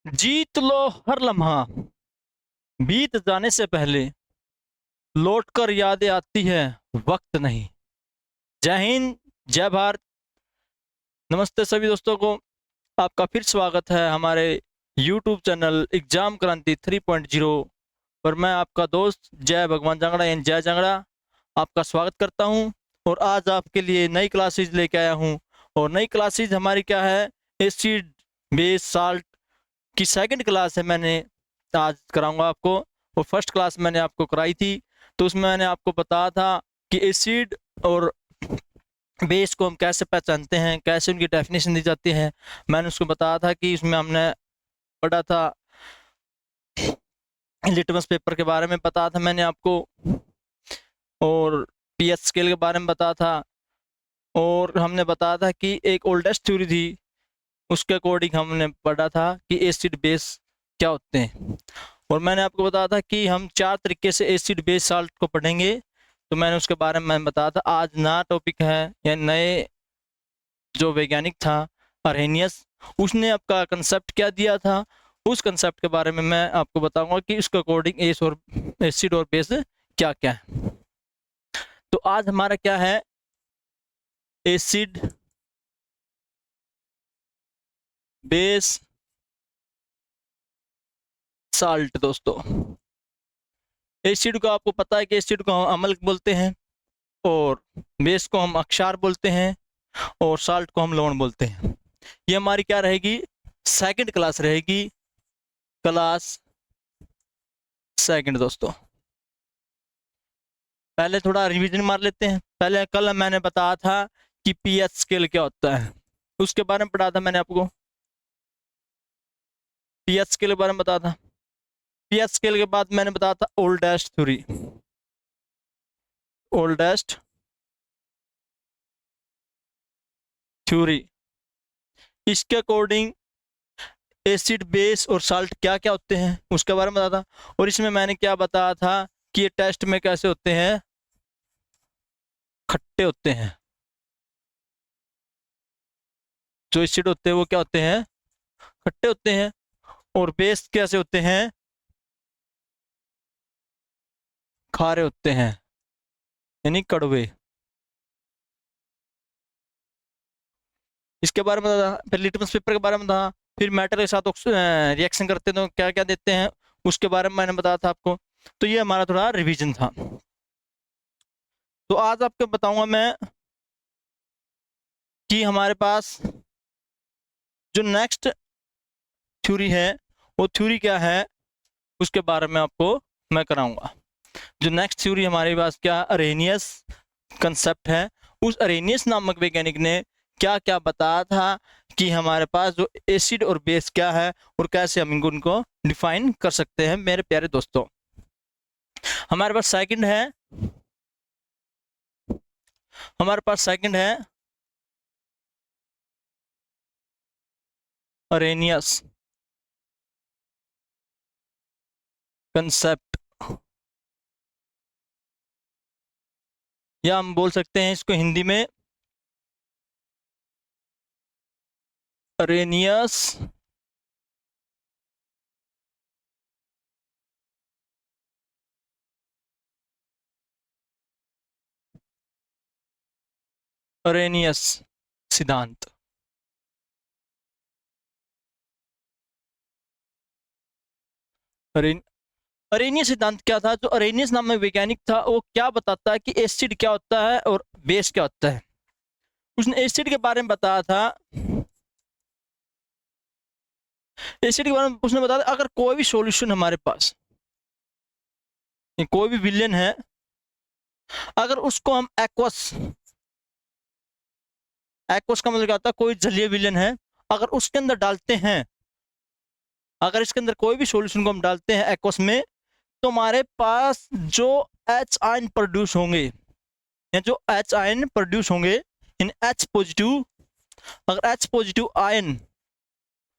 जीत लो हर लम्हा, बीत जाने से पहले लौट कर यादें आती है, वक्त नहीं। जय हिंद, जय भारत। नमस्ते सभी दोस्तों को। आपका फिर स्वागत है हमारे YouTube चैनल एग्जाम क्रांति 3.0 पर। मैं आपका दोस्त जय भगवान जांगड़ा यानी जय जांगड़ा आपका स्वागत करता हूं। और आज आपके लिए नई क्लासेज लेके आया हूं। और नई क्लासेज हमारी क्या है, एसिड बेस साल्ट की सेकंड क्लास है। मैंने आज कराऊंगा आपको। और फर्स्ट क्लास मैंने आपको कराई थी, तो उसमें मैंने आपको बताया था कि एसिड और बेस को हम कैसे पहचानते हैं, कैसे उनकी डेफिनेशन दी जाती है। मैंने उसको बताया था कि इसमें हमने पढ़ा था लिटमस पेपर के बारे में बताया था मैंने आपको, और पीएच स्केल के बारे में बताया था। और हमने बताया था कि एक ओल्डेस्ट थ्योरी थी, उसके अकॉर्डिंग हमने पढ़ा था कि एसिड बेस क्या होते हैं। और मैंने आपको बताया था कि हम 4 तरीके से एसिड बेस साल्ट को पढ़ेंगे, तो मैंने उसके बारे में मैंने बताया था। आज नया टॉपिक है या नए जो वैज्ञानिक था अरहेनियस, उसने आपका कंसेप्ट क्या दिया था, उस कंसेप्ट के बारे में मैं आपको बताऊंगा कि उसके अकॉर्डिंग एस और एसिड और बेस क्या क्या है। तो आज हमारा क्या है, एसिड बेस साल्ट। दोस्तों, एसिड को आपको पता है कि एसिड को हम अम्ल बोलते हैं, और बेस को हम अक्षार बोलते हैं, और साल्ट को हम लवण बोलते हैं। ये हमारी क्या रहेगी, सेकंड क्लास रहेगी, क्लास सेकंड। दोस्तों, पहले थोड़ा रिवीजन मार लेते हैं। पहले कल मैंने बताया था कि पीएच स्केल क्या होता है, उसके बारे में पढ़ा था मैंने आपको। पीएच स्केल के बारे में बताया था। पीएच स्केल के बाद मैंने बताया था ओल्डेस्ट थ्योरी। ओल्डेस्ट थ्योरी, इसके अकॉर्डिंग एसिड बेस और साल्ट क्या क्या होते हैं उसके बारे में बताया था। और इसमें मैंने क्या बताया था कि ये टेस्ट में कैसे होते हैं, खट्टे होते हैं। जो एसिड होते हैं वो क्या होते हैं, खट्टे होते हैं। और बेस कैसे होते हैं, खारे होते हैं, यानी कड़वे। इसके बारे में बताया। फिर लिटमस पेपर के बारे में था। फिर मेटल के साथ रिएक्शन करते हैं तो क्या क्या देते हैं, उसके बारे में मैंने बताया था आपको। तो ये हमारा थोड़ा रिवीजन था। तो आज आपको बताऊंगा मैं कि हमारे पास जो नेक्स्ट थ्योरी है वो थ्योरी क्या है, उसके बारे में आपको मैं कराऊंगा। जो नेक्स्ट थ्योरी हमारे पास क्या, अरेनियस कंसेप्ट है। उस अरेनियस नामक वैज्ञानिक ने क्या क्या बताया था कि हमारे पास जो एसिड और बेस क्या है, और कैसे हम इनको डिफाइन कर सकते हैं। मेरे प्यारे दोस्तों, हमारे पास सेकंड है, हमारे पास सेकंड है अरेनियस कंसेप्ट, या हम बोल सकते हैं इसको हिंदी में अरेनियस अरेनियस सिद्धांत। अरेन अरेनियस सिद्धांत क्या था, जो अरेनियस नामक वैज्ञानिक था वो क्या बताता है कि एसिड क्या होता है और बेस क्या होता है। उसने एसिड के बारे में बताया था। एसिड के बारे में उसने बताया था, अगर कोई भी सॉल्यूशन हमारे पास, कोई भी विलेन है, अगर उसको हम एक्वस, एक्वस का मतलब क्या होता है, कोई जलीय विलेन है, अगर उसके अंदर डालते हैं, अगर इसके अंदर कोई भी सॉल्यूशन को हम डालते हैं एक्वस में, तो हमारे पास जो एच आयन प्रोड्यूस होंगे, या जो एच आयन प्रोड्यूस होंगे इन एच पॉजिटिव, अगर एच पॉजिटिव आयन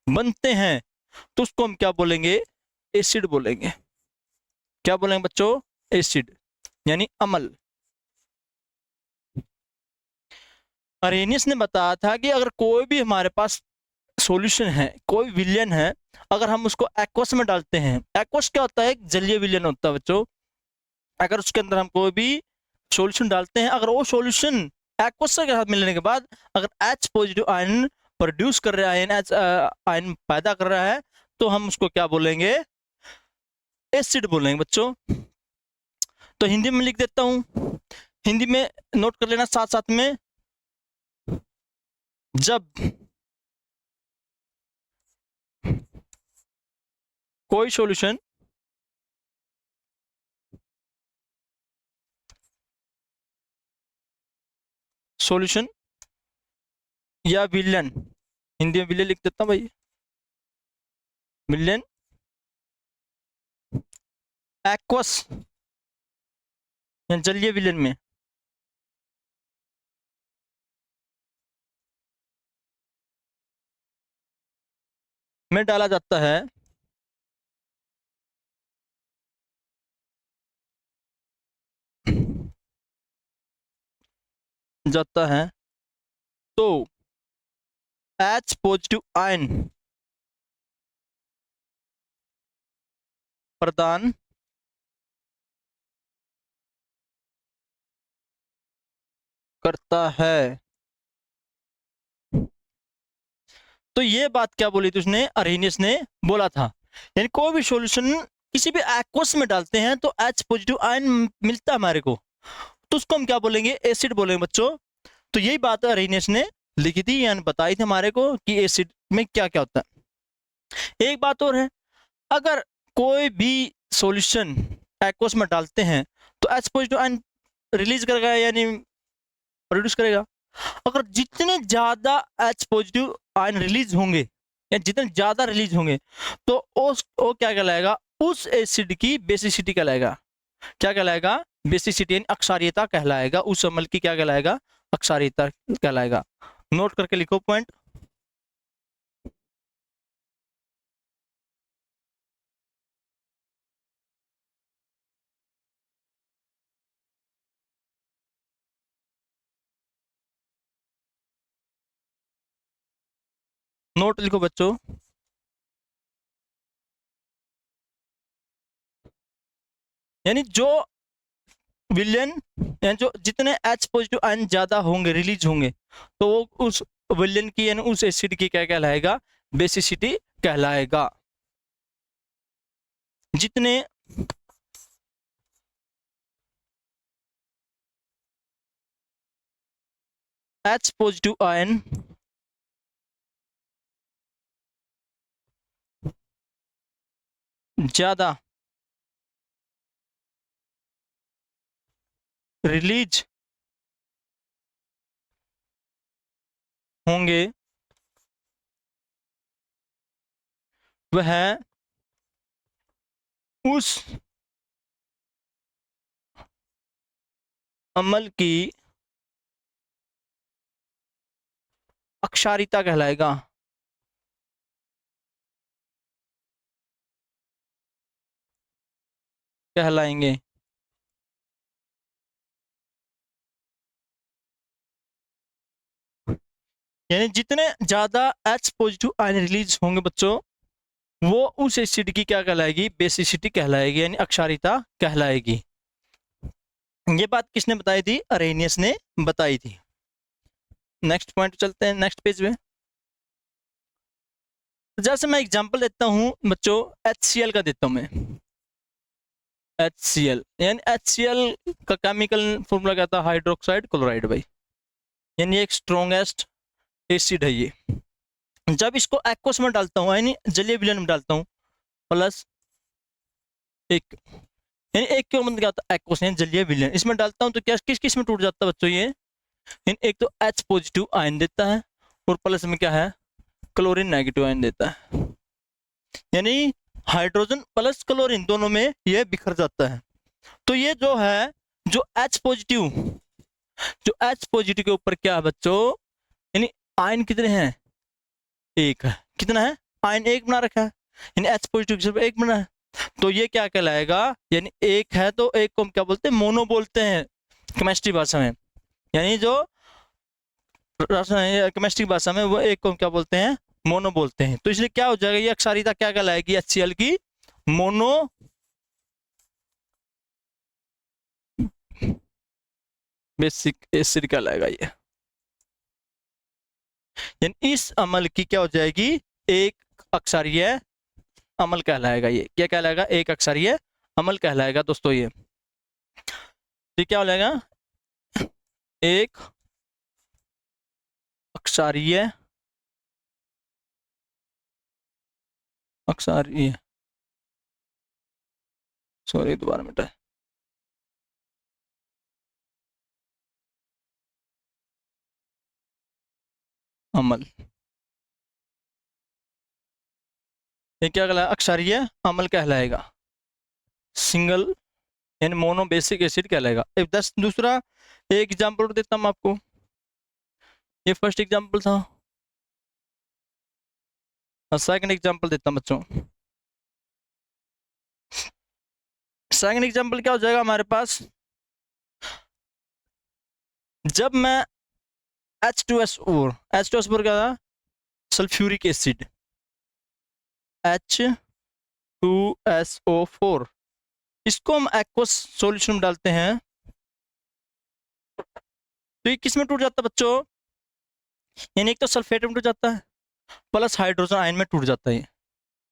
बनते हैं तो उसको हम क्या बोलेंगे, एसिड बोलेंगे। क्या बोलेंगे बच्चों, एसिड यानी अम्ल। अरेनियस ने बताया था कि अगर कोई भी हमारे पास सॉल्यूशन है, कोई विलयन है, अगर हम उसको एक्वस में डालते हैं, एक्वस क्या होता है, एक जलीय विलयन होता है बच्चों। अगर उसके अंदर हम कोई भी सॉल्यूशन डालते हैं, अगर वो सॉल्यूशन एक्वस के साथ मिलने के बाद अगर H पॉजिटिव आयन प्रोड्यूस कर रहा है, H आयन पैदा कर रहा है, तो हम उसको क्या बोलेंगे, एसिड बोलेंगे बच्चों। तो हिंदी में लिख देता हूं, हिंदी में नोट कर लेना साथ साथ में। जब कोई सॉल्यूशन या विलयन, हिंदी में विलयन लिख देता हूं भाई, विलयन एक्वस या जलीय विलयन में डाला जाता है, तो H पॉजिटिव आयन प्रदान करता है। तो ये बात क्या बोली थी उसने, अरेनियस ने बोला था, यानी कोई भी सॉल्यूशन किसी भी एक्वस में डालते हैं तो H पॉजिटिव आयन मिलता है हमारे को, तो उसको हम क्या बोलेंगे, एसिड बोलेंगे बच्चों। तो यही बात अरेनियस ने लिखी थी, यानी बताई थी हमारे को कि एसिड में क्या क्या होता है। एक बात और है, अगर कोई भी सॉल्यूशन एक्वस में डालते हैं तो H पॉजिटिव आयन रिलीज करेगा, यानी प्रोड्यूस करेगा। अगर जितने ज्यादा H पॉजिटिव आयन रिलीज होंगे या जितने ज्यादा रिलीज होंगे तो वो क्या कहलाएगा, उस एसिड की बेसिसिटी कहलाएगा। क्या कहलाएगा, बेसिसिटी यानी अक्षारीयता कहलाएगा, उस अम्ल की क्या कहलाएगा, अक्षारीयता कहलाएगा। नोट करके लिखो पॉइंट। नोट लिखो बच्चों। यानी जो विलयन, यानी जो जितने H पॉजिटिव आयन ज्यादा होंगे, रिलीज होंगे, तो वो उस विलयन की यानी उस एसिड की क्या कहलाएगा, बेसिसिटी कहलाएगा। जितने H पॉजिटिव आयन ज्यादा रिलीज होंगे वह उस अम्ल की अक्षारीयता कहलाएगा। कहलाएंगे। यानी जितने ज्यादा H पॉजिटिव आयन रिलीज होंगे बच्चों, वो उस एसिड की क्या कहलाएगी, बेसिसिटी कहलाएगी, यानी अक्षारीयता कहलाएगी। ये बात किसने बताई थी, अरेनियस ने बताई थी। नेक्स्ट पॉइंट चलते हैं, नेक्स्ट पेज में। जैसे मैं एग्जांपल देता हूं बच्चों, HCl का देता हूं मैं। HCl यानी HCl का केमिकल फॉर्मूला क्या था, हाइड्रोक्साइड क्लोराइड भाई, यानी एक स्ट्रॉन्गेस्ट एसिड है ये। जब इसको एक्वस में डालता हूँ, यानी जलीय विलयन में डालता हूँ, प्लस एक, यानी एक क्यों मतलब क्या होता है, एक्वस यानी जलीय विलयन, इसमें डालता हूँ तो क्या किस किस में टूट जाता है बच्चों ये, एक तो H पॉजिटिव आयन देता है और प्लस में क्या है, क्लोरीन नेगेटिव आयन देता है। यानी हाइड्रोजन प्लस क्लोरीन दोनों में ये बिखर जाता है। तो ये जो है, जो H पॉजिटिव के ऊपर क्या है बच्चों, यानी आयन कितने हैं, एक है। कितना है, आयन एक बना रखा है, यानी H पॉजिटिव सिर्फ एक बना है। तो ये क्या कहलाएगा, यानी एक है तो एक को हम क्या बोलते हैं, मोनो बोलते हैं केमिस्ट्री भाषा में। यानी जो केमिस्ट्री भाषा में वो एक को हम क्या बोलते हैं, मोनो बोलते हैं। तो इसलिए क्या हो जाएगा, ये अक्षारियता क्या कहलाएगी, HCl की मोनो बेसिक एसिड कहलाएगा ये। यानी इस अम्ल की क्या हो जाएगी, एक अक्षारीय अम्ल कहलाएगा। ये क्या कहलाएगा, एक अक्षारीय अम्ल कहलाएगा दोस्तों। ये क्या हो जाएगा, एक अक्षारीय सॉरी दोबारा मिटा अम्ल। ये क्या कहलाएगा, अक्षारीय अम्ल कहलाएगा, सिंगल यानी मोनो बेसिक एसिड कहलाएगा। एक दूसरा एक एग्जांपल देता हूं आपको। ये फर्स्ट एग्जांपल था, और सेकंड एग्जांपल देता हूं बच्चों। सेकंड एग्जांपल क्या हो जाएगा हमारे पास, जब मैं H2SO4 क्या था, सल्फ्यूरिक एसिड H2SO4, इसको हम एक्वस सॉल्यूशन में डालते हैं तो ये किस में टूट जाता है बच्चों, यानी एक तो सल्फेट में टूट जाता है प्लस हाइड्रोजन आयन में टूट जाता है।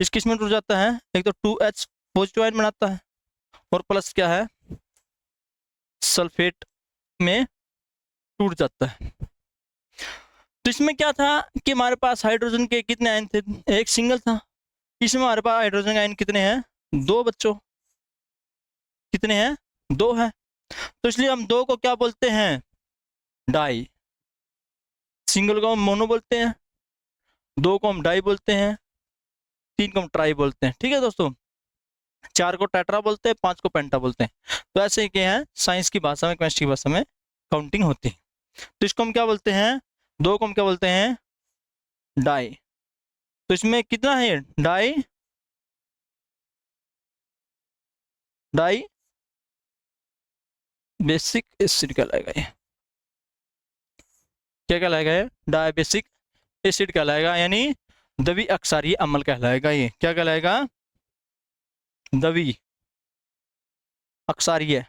इस किस में टूट जाता है, एक तो 2H पॉजिटिव आयन बनाता है और प्लस क्या है, सल्फेट में टूट जाता है। तो इसमें क्या था कि हमारे पास हाइड्रोजन के कितने आयन थे, एक सिंगल था। इसमें हमारे पास हाइड्रोजन आयन कितने हैं, 2 बच्चों, कितने हैं, 2 हैं। तो इसलिए हम 2 को क्या बोलते हैं, डाई। सिंगल को हम मोनो बोलते हैं, 2 को हम डाई बोलते हैं, 3 को हम ट्राई बोलते हैं। ठीक है दोस्तों, 4 को टेट्रा बोलते हैं, 5 को पेंटा बोलते हैं। तो ऐसे ही क्या है, साइंस की भाषा में, केमिस्ट्री की भाषा में काउंटिंग होती है। तो इसको हम क्या बोलते हैं, 2 को हम क्या बोलते हैं, डाई। तो इसमें कितना है, डाई बेसिक एसिड कहलाएगा। ये क्या कहलाएगा, ये डाई बेसिक एसिड कहलाएगा, यानी द्वि अक्षारीय अम्ल कहलाएगा। ये क्या कहलाएगा, द्वि अक्षारीय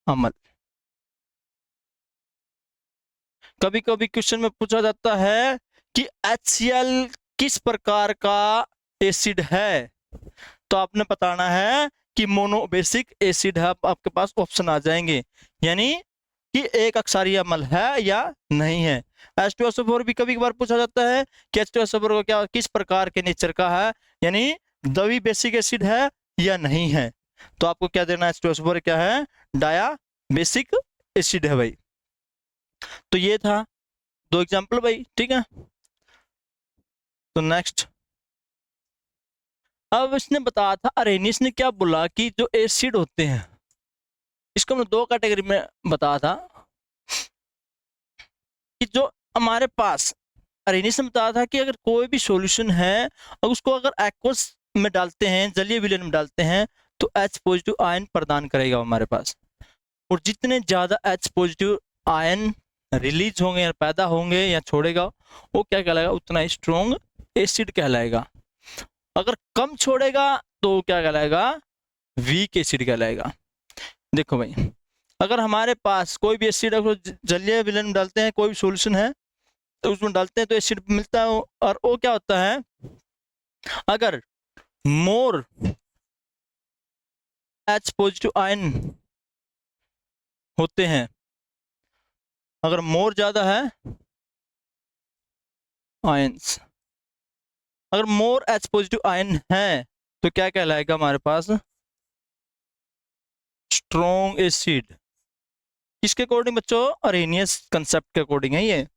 अम्ल। कभी कभी क्वेश्चन में पूछा जाता है कि HCl किस प्रकार का एसिड है, तो आपने बताना है कि मोनोबेसिक एसिड है। आपके पास ऑप्शन आ जाएंगे, यानी कि एक अक्षारीय अम्ल है या नहीं है। H2SO4 भी कभी कभार पूछा जाता है कि H2SO4 को क्या किस प्रकार के नेचर का है, यानी द्वि बेसिक एसिड है या नहीं है। तो आपको क्या देना है, H2SO4 क्या है, डाया बेसिक एसिड है भाई। तो ये था 2 एग्जाम्पल भाई, ठीक है। तो नेक्स्ट, अब इसने बताया था, अरेनियस ने क्या बोला कि जो एसिड होते हैं इसको हमने 2 कैटेगरी में बताया था, कि जो हमारे पास अरेनियस ने बताया था कि अगर कोई भी सॉल्यूशन है और उसको अगर एक्वस में डालते हैं, जलीय विलयन में डालते हैं, तो H पॉजिटिव आयन प्रदान करेगा हमारे पास। और जितने ज्यादा H पॉजिटिव आयन रिलीज होंगे या पैदा होंगे या छोड़ेगा, वो क्या कहलाएगा, उतना ही स्ट्रॉन्ग एसिड कहलाएगा। अगर कम छोड़ेगा तो क्या कहलाएगा, वीक एसिड कहलाएगा। देखो भाई, अगर हमारे पास कोई भी एसिड जलीय विलयन में डालते हैं, कोई भी सॉल्यूशन है तो उसमें डालते हैं तो एसिड मिलता है। और वो क्या होता है, अगर मोर H पॉजिटिव आयन होते हैं, अगर मोर ज्यादा है आयंस, अगर मोर H पॉजिटिव आयन है तो क्या कहलाएगा हमारे पास, स्ट्रॉन्ग एसिड। किसके अकॉर्डिंग बच्चों, अरेनियस कंसेप्ट के अकॉर्डिंग है ये।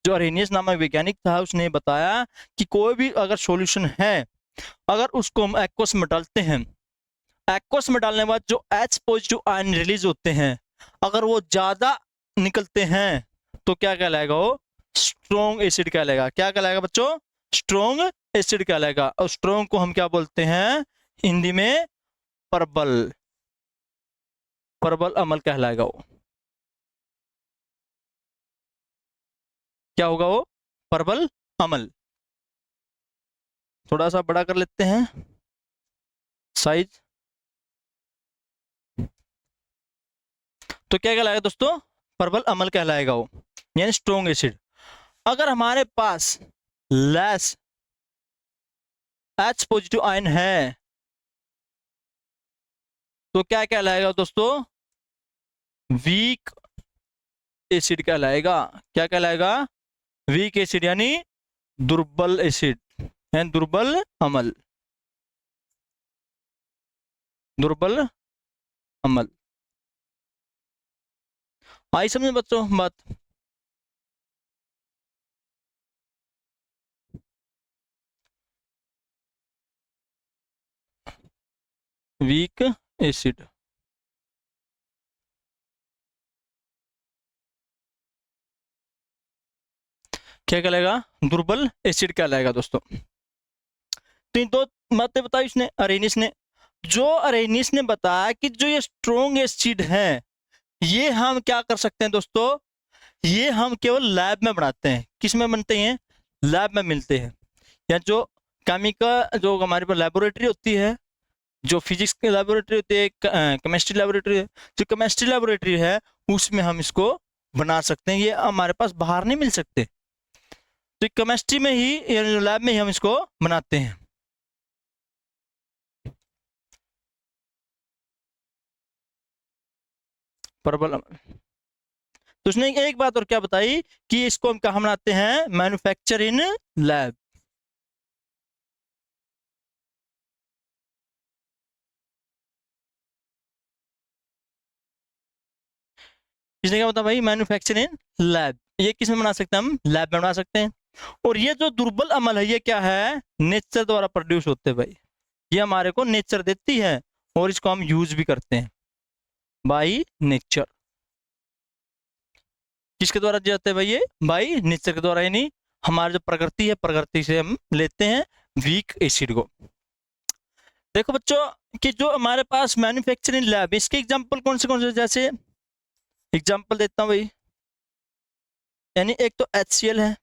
जो अरेनियस नामक वैज्ञानिक था उसने बताया कि कोई भी अगर सॉल्यूशन है, अगर उसको हम एक्वस में डालते हैं, एक्वस में डालने के बाद जो H पॉजिटिव आयन रिलीज होते हैं, अगर वो ज्यादा निकलते हैं तो क्या कहलाएगा, वो स्ट्रॉन्ग एसिड कहलाएगा। क्या कहलाएगा बच्चों, स्ट्रॉन्ग एसिड कहलाएगा। और स्ट्रॉन्ग को हम क्या बोलते हैं हिंदी में, प्रबल अम्ल कहलाएगा वो। क्या होगा वो? प्रबल अम्ल। थोड़ा सा बड़ा कर लेते हैं साइज। तो क्या कहलाएगा दोस्तों? प्रबल अम्ल कहलाएगा वो, यानी स्ट्रोंग एसिड। अगर हमारे पास लेस H पॉजिटिव आयन है तो क्या कहलाएगा दोस्तों? वीक एसिड कहलाएगा। क्या कहलाएगा? वीक एसिड, यानी दुर्बल एसिड, यानी दुर्बल अम्ल, दुर्बल अम्ल। आई समझ बच्चों बात? Weak acid. क्या कहलाएगा? दुर्बल एसिड कहलाएगा दोस्तों। तो इन दो बातें बताई इसने, अरेनिस ने। जो अरेनिस ने बताया कि जो ये स्ट्रोंग एसिड है, ये हम क्या कर सकते हैं दोस्तों? ये हम केवल लैब में बनाते हैं। किस में बनते हैं? लैब में मिलते हैं। या जो केमिकल, जो हमारे पास लेबोरेटरी होती है, जो फिजिक्स की लेबोरेटरी होती है, केमिस्ट्री लेबोरेटरी है, जो केमिस्ट्री लेबोरेटरी है उसमें हम इसको बना सकते हैं। ये हमारे पास बाहर नहीं मिल सकते, तो केमिस्ट्री में ही, लैब में ही हम इसको बनाते हैं। प्रबल। तो उसने एक बात और क्या बताई कि इसको हम कहाँ बनाते हैं? Manufacture in lab. इसने क्या बताया भाई? Manufacture in lab. ये किस में बना सकते हैं? हम लैब में बना सकते हैं। और ये जो दुर्बल अमल है, ये क्या है? नेचर द्वारा प्रोड्यूस होते हैं भाई। ये हमारे को नेचर देती है और इसको हम यूज भी करते हैं बाई नेचर। किसके द्वारा दिए जाते हैं भाई? ये बाई नेचर के द्वारा, यानी हमारी जो प्रकृति है, प्रकृति से हम लेते हैं वीक एसिड को। देखो बच्चों कि जो हमारे पास मैन्युफैक्चरिंग लैब, इसके एग्जांपल कौन से? जैसे एग्जांपल देता हूँ भाई, यानी एक तो HCl है,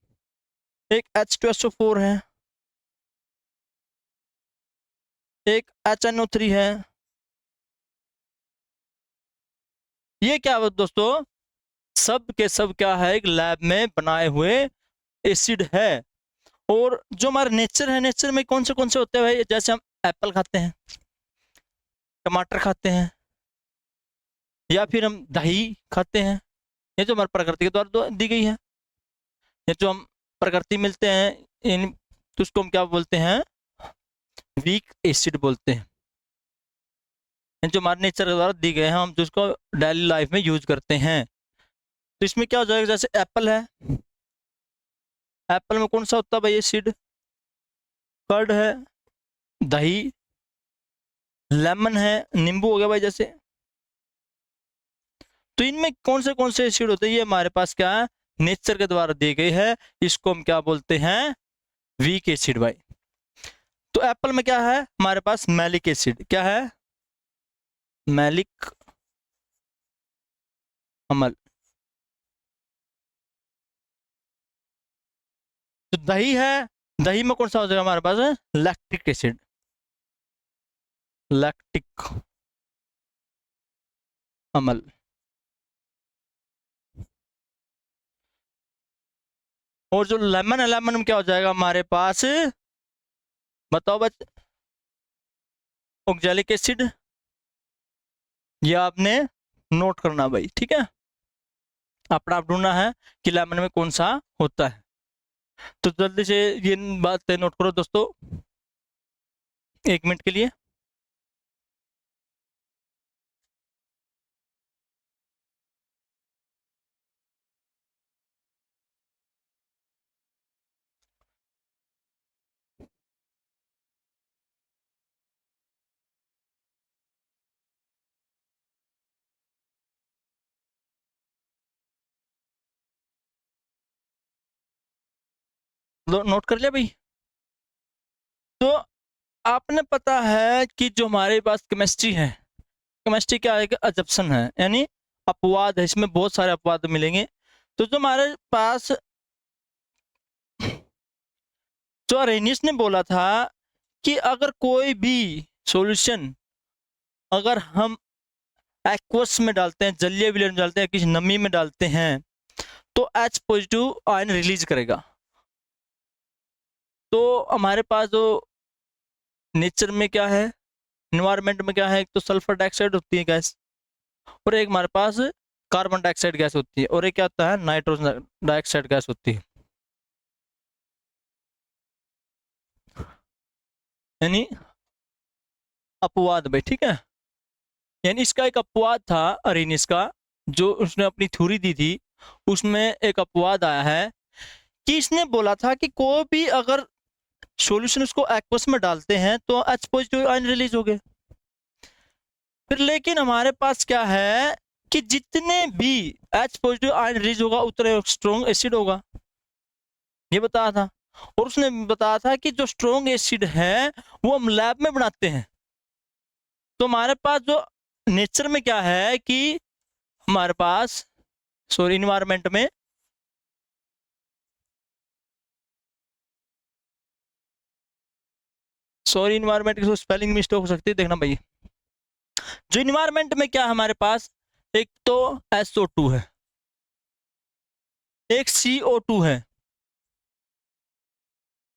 एक H2SO4 है, एक HNO3 है। ये क्या है दोस्तों? सब के सब क्या है? एक लैब में बनाए हुए एसिड है। और जो हमारा नेचर है, नेचर में कौन से होते हैं भाई? जैसे हम एप्पल खाते हैं, टमाटर खाते हैं, या फिर हम दही खाते हैं। ये जो हमारी प्रकृति के द्वारा दी गई है, ये जो हम प्रकृति मिलते हैं इन, तो उसको हम क्या बोलते हैं? वीक एसिड बोलते हैं। ये जो हमारे नेचर के द्वारा दी गए हैं, हम जिसको डेली लाइफ में यूज करते हैं। तो इसमें क्या हो जाएगा? जैसे एप्पल है, एप्पल में कौन सा होता है भाई एसिड? कर्ड है, दही, लेमन है, नींबू हो गया भाई जैसे। तो इनमें कौन से एसिड होते हैं? ये हमारे पास क्या है? नेचर के द्वारा दी गई है। इसको हम क्या बोलते हैं? वीक एसिड भाई। तो एप्पल में क्या है हमारे पास? Malic acid. क्या है? मैलिक अम्ल। तो दही है, दही में कौन सा हो जाएगा हमारे पास? लैक्टिक एसिड, लैक्टिक अम्ल। और जो लेमन है, लेमन में क्या हो जाएगा हमारे पास? बताओ बच। Oxalic acid. ये आपने नोट करना भाई, ठीक है? अपना आप ढूंढना है कि लेमन में कौन सा होता है। तो जल्दी से ये बात नोट करो दोस्तों, 1 मिनट के लिए। नोट कर लिया भाई? तो आपने पता है कि जो हमारे पास केमिस्ट्री है, केमिस्ट्री क्या है? अजप्शन है, यानी अपवाद है। इसमें बहुत सारे अपवाद मिलेंगे। तो जो हमारे पास तो अरेनियस ने बोला था कि अगर कोई भी सॉल्यूशन अगर हम एक्वस में डालते हैं, जलीय विलयन में डालते हैं, किसी नमी में डालते हैं, तो H पॉजिटिव आयन रिलीज करेगा। तो हमारे पास जो नेचर में क्या है, इन्वायरमेंट में क्या है, एक तो सल्फर डाइऑक्साइड होती है गैस, और एक हमारे पास कार्बन डाइऑक्साइड गैस होती है, और एक क्या होता है, नाइट्रोजन डाइऑक्साइड गैस होती है। यानी अपवाद भाई, ठीक है। यानी इसका एक अपवाद था अरेनियस का, जो उसने अपनी थ्योरी दी थी, उसमें एक अपवाद आया है कि इसने बोला था कि कोई भी अगर सॉल्यूशन उसको एक्वस में डालते हैं तो H पॉजिटिव आयन रिलीज हो गए। फिर लेकिन हमारे पास क्या है कि जितने भी H पॉजिटिव आयन रिलीज होगा उतने स्ट्रॉन्ग एसिड होगा, ये बताया था। और उसने बताया था कि जो स्ट्रॉन्ग एसिड है वो हम लैब में बनाते हैं। तो हमारे पास जो नेचर में क्या है कि हमारे पास, सॉरी, इन्वायरमेंट में इन्वायरमेंट की स्पेलिंग मिस्टेक हो सकती है, देखना भाई। जो इन्वायरमेंट में क्या है हमारे पास, एक तो SO2 है, एक CO2 है,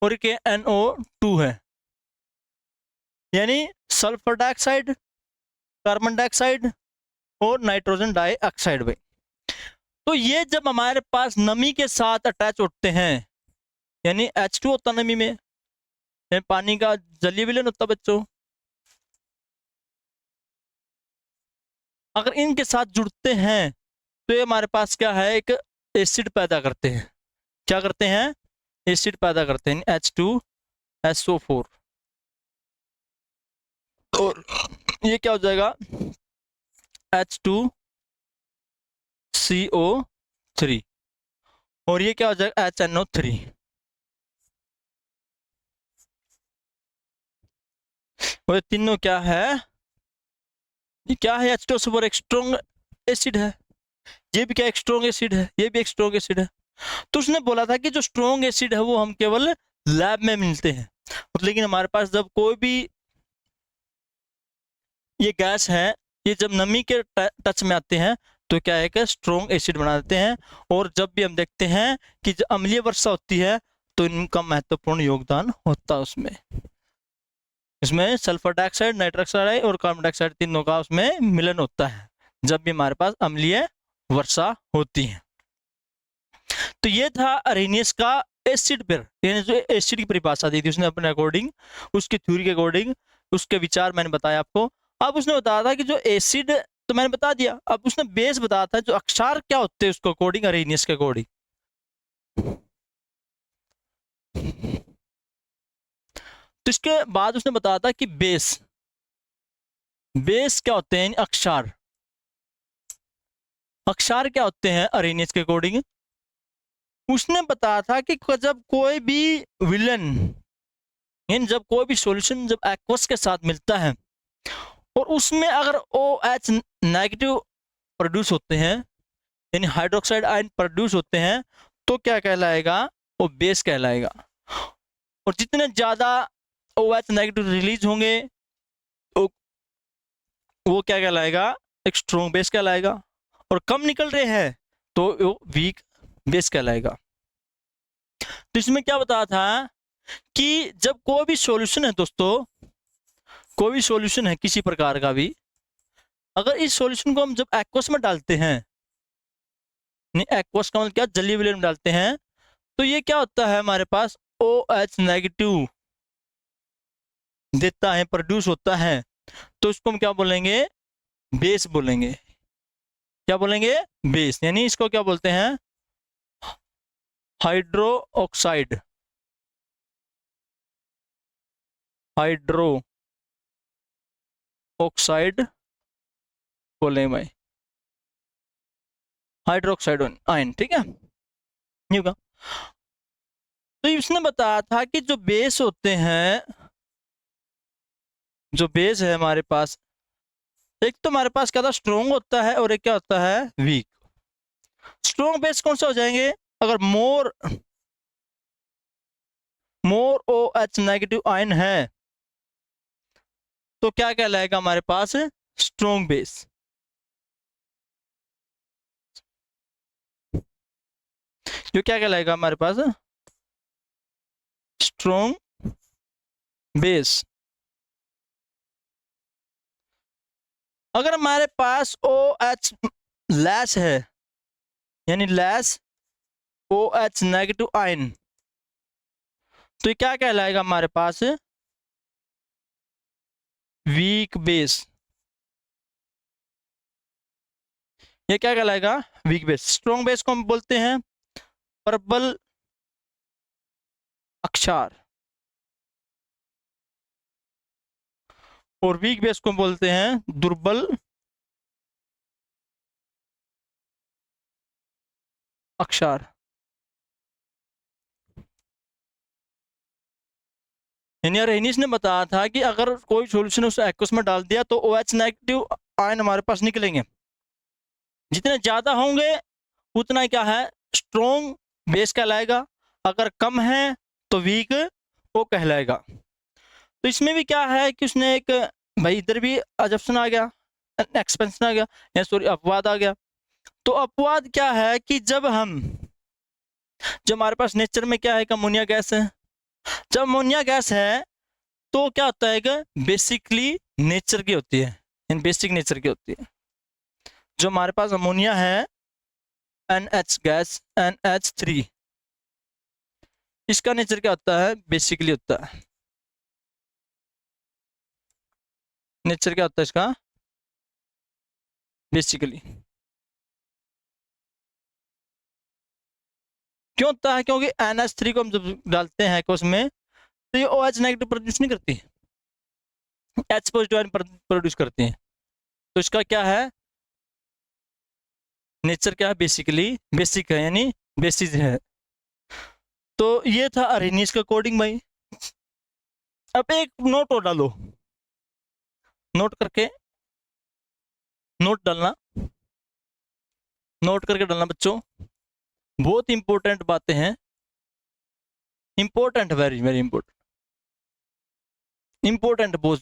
और एक NO2 है। यानी सल्फर डाइऑक्साइड, कार्बन डाइऑक्साइड और नाइट्रोजन डाइऑक्साइड भाई। तो ये जब हमारे पास नमी के साथ अटैच होते हैं, यानी H2 होता नमी में, पानी का जलीय विलयन होता बच्चों, अगर इनके साथ जुड़ते हैं तो ये हमारे पास क्या है, एक एसिड पैदा करते हैं। क्या करते हैं, एसिड पैदा करते हैं, H2SO4। और ये क्या हो जाएगा, H2CO3, और ये क्या हो जाएगा, HNO3। और ये तीनों क्या है, ये क्या है, H2SO4 एक स्ट्रॉन्ग एसिड है, ये भी क्या एक स्ट्रॉन्ग एसिड है, ये भी एक स्ट्रॉन्ग एसिड है। तो उसने बोला था कि जो स्ट्रॉन्ग एसिड है वो हम केवल लैब में मिलते हैं, लेकिन हमारे पास जब कोई भी ये गैस है, ये जब नमी के टच में आते हैं तो क्या है कि स्ट्रॉन्ग एसिड बना देते हैं। और जब भी हम देखते हैं कि जब अम्लीय वर्षा होती है तो इनका महत्वपूर्ण योगदान होता है उसमें। इसमें सल्फर डाइऑक्साइड, नाइट्रस ऑक्साइड और कार्बन डाइऑक्साइड तीनों का उसमें मिलन होता है जब भी हमारे पास अम्लीय वर्षा होती है। तो ये था अरेनियस का एसिड पर, यानी जो एसिड की परिभाषा दी थी उसने अपने अकॉर्डिंग, उसकी थ्योरी के अकॉर्डिंग, उसके विचार मैंने बताया आपको। अब उसने बताया था कि जो एसिड तो मैंने बता दिया, अब उसने बेस बताया था जो अक्षार क्या होते हैं उसको अकॉर्डिंग, अरेनियस के अकॉर्डिंग। तो इसके बाद उसने बताया था कि बेस क्या होते हैं, अक्षार क्या होते हैं अरेनियस के अकॉर्डिंग। उसने बताया था कि जब कोई भी विलन, यानी जब कोई भी सॉल्यूशन जब एक्वस के साथ मिलता है और उसमें अगर OH नेगेटिव प्रोड्यूस होते हैं, यानी हाइड्रोक्साइड आयन प्रोड्यूस होते हैं, तो क्या कहलाएगा, वो बेस कहलाएगा। और जितने ज्यादा OH नेगेटिव रिलीज होंगे तो वो क्या कहलाएगा, एक स्ट्रॉन्ग बेस कहलाएगा। और कम निकल रहे हैं तो वो वीक बेस कहलाएगा। तो इसमें क्या बताया था कि जब कोई भी सॉल्यूशन है दोस्तों, कोई भी सॉल्यूशन है किसी प्रकार का भी, अगर इस सॉल्यूशन को हम जब एक्वस में डालते हैं, एक्वस का मतलब क्या, जलीय विलयन में डालते हैं, तो ये क्या होता है, हमारे पास OH नेगेटिव देता है, प्रोड्यूस होता है। तो इसको हम क्या बोलेंगे, बेस बोलेंगे। क्या बोलेंगे, बेस। यानी इसको क्या बोलते हैं, हाइड्रो ऑक्साइड, हाइड्रो ऑक्साइड बोलेंगे भाई, हाइड्रोक्साइड आयन, ठीक है, ये होगा। तो इसने बताया था कि जो बेस होते हैं, जो बेस है हमारे पास, एक तो हमारे पास क्या था, स्ट्रॉन्ग होता है, और एक क्या होता है, वीक। स्ट्रॉन्ग बेस कौन से हो जाएंगे, अगर मोर मोर OH नेगेटिव आयन है तो क्या कहलाएगा हमारे पास? Strong base. जो क्या कहलाएगा हमारे पास? Strong base. अगर हमारे पास OH लेस है, यानी लेस OH नेगेटिव आयन, तो ये क्या कहलाएगा हमारे पास? Weak base. ये क्या कहलाएगा? Weak base. स्ट्रॉन्ग बेस को हम बोलते हैं प्रबल अक्षार, और वीक बेस को हम बोलते हैं दुर्बल अक्षार। यानी रेनिस ने बताया था कि अगर कोई सॉल्यूशन उस एक्वस में डाल दिया तो OH नेगेटिव आयन हमारे पास निकलेंगे। जितने ज्यादा होंगे उतना क्या है? स्ट्रॉन्ग बेस कहलाएगा। अगर कम है तो वीक वो कहलाएगा। तो इसमें भी क्या है कि उसने एक, भाई इधर भी अजप्शन आ गया, एक्सपेंशन आ गया, या सॉरी अपवाद आ गया। तो अपवाद क्या है कि जब हमारे पास नेचर में क्या है कि अमोनिया गैस है। जब अमोनिया गैस है तो क्या होता है कि बेसिकली नेचर की होती है, बेसिक नेचर की होती है। जो हमारे पास अमोनिया है NH गैस NH3, इसका नेचर क्या होता है? बेसिकली होता है। नेचर क्या होता है इसका? बेसिकली। क्यों होता है? क्योंकि NH3 को हम जब डालते हैं एक्वस में तो ये OH नेगेटिव प्रोड्यूस नहीं करती, H पॉजिटिव आयन प्रोड्यूस करती है। तो इसका क्या है? नेचर क्या है? बेसिकली बेसिक है, यानी बेसिस है। तो ये था अरेनियस का कोडिंग भाई। अब एक नोट और डालो, नोट करके, नोट डालना, नोट करके डालना बच्चों। बहुत इंपॉर्टेंट बातें हैं, important, very very important, important बहुत।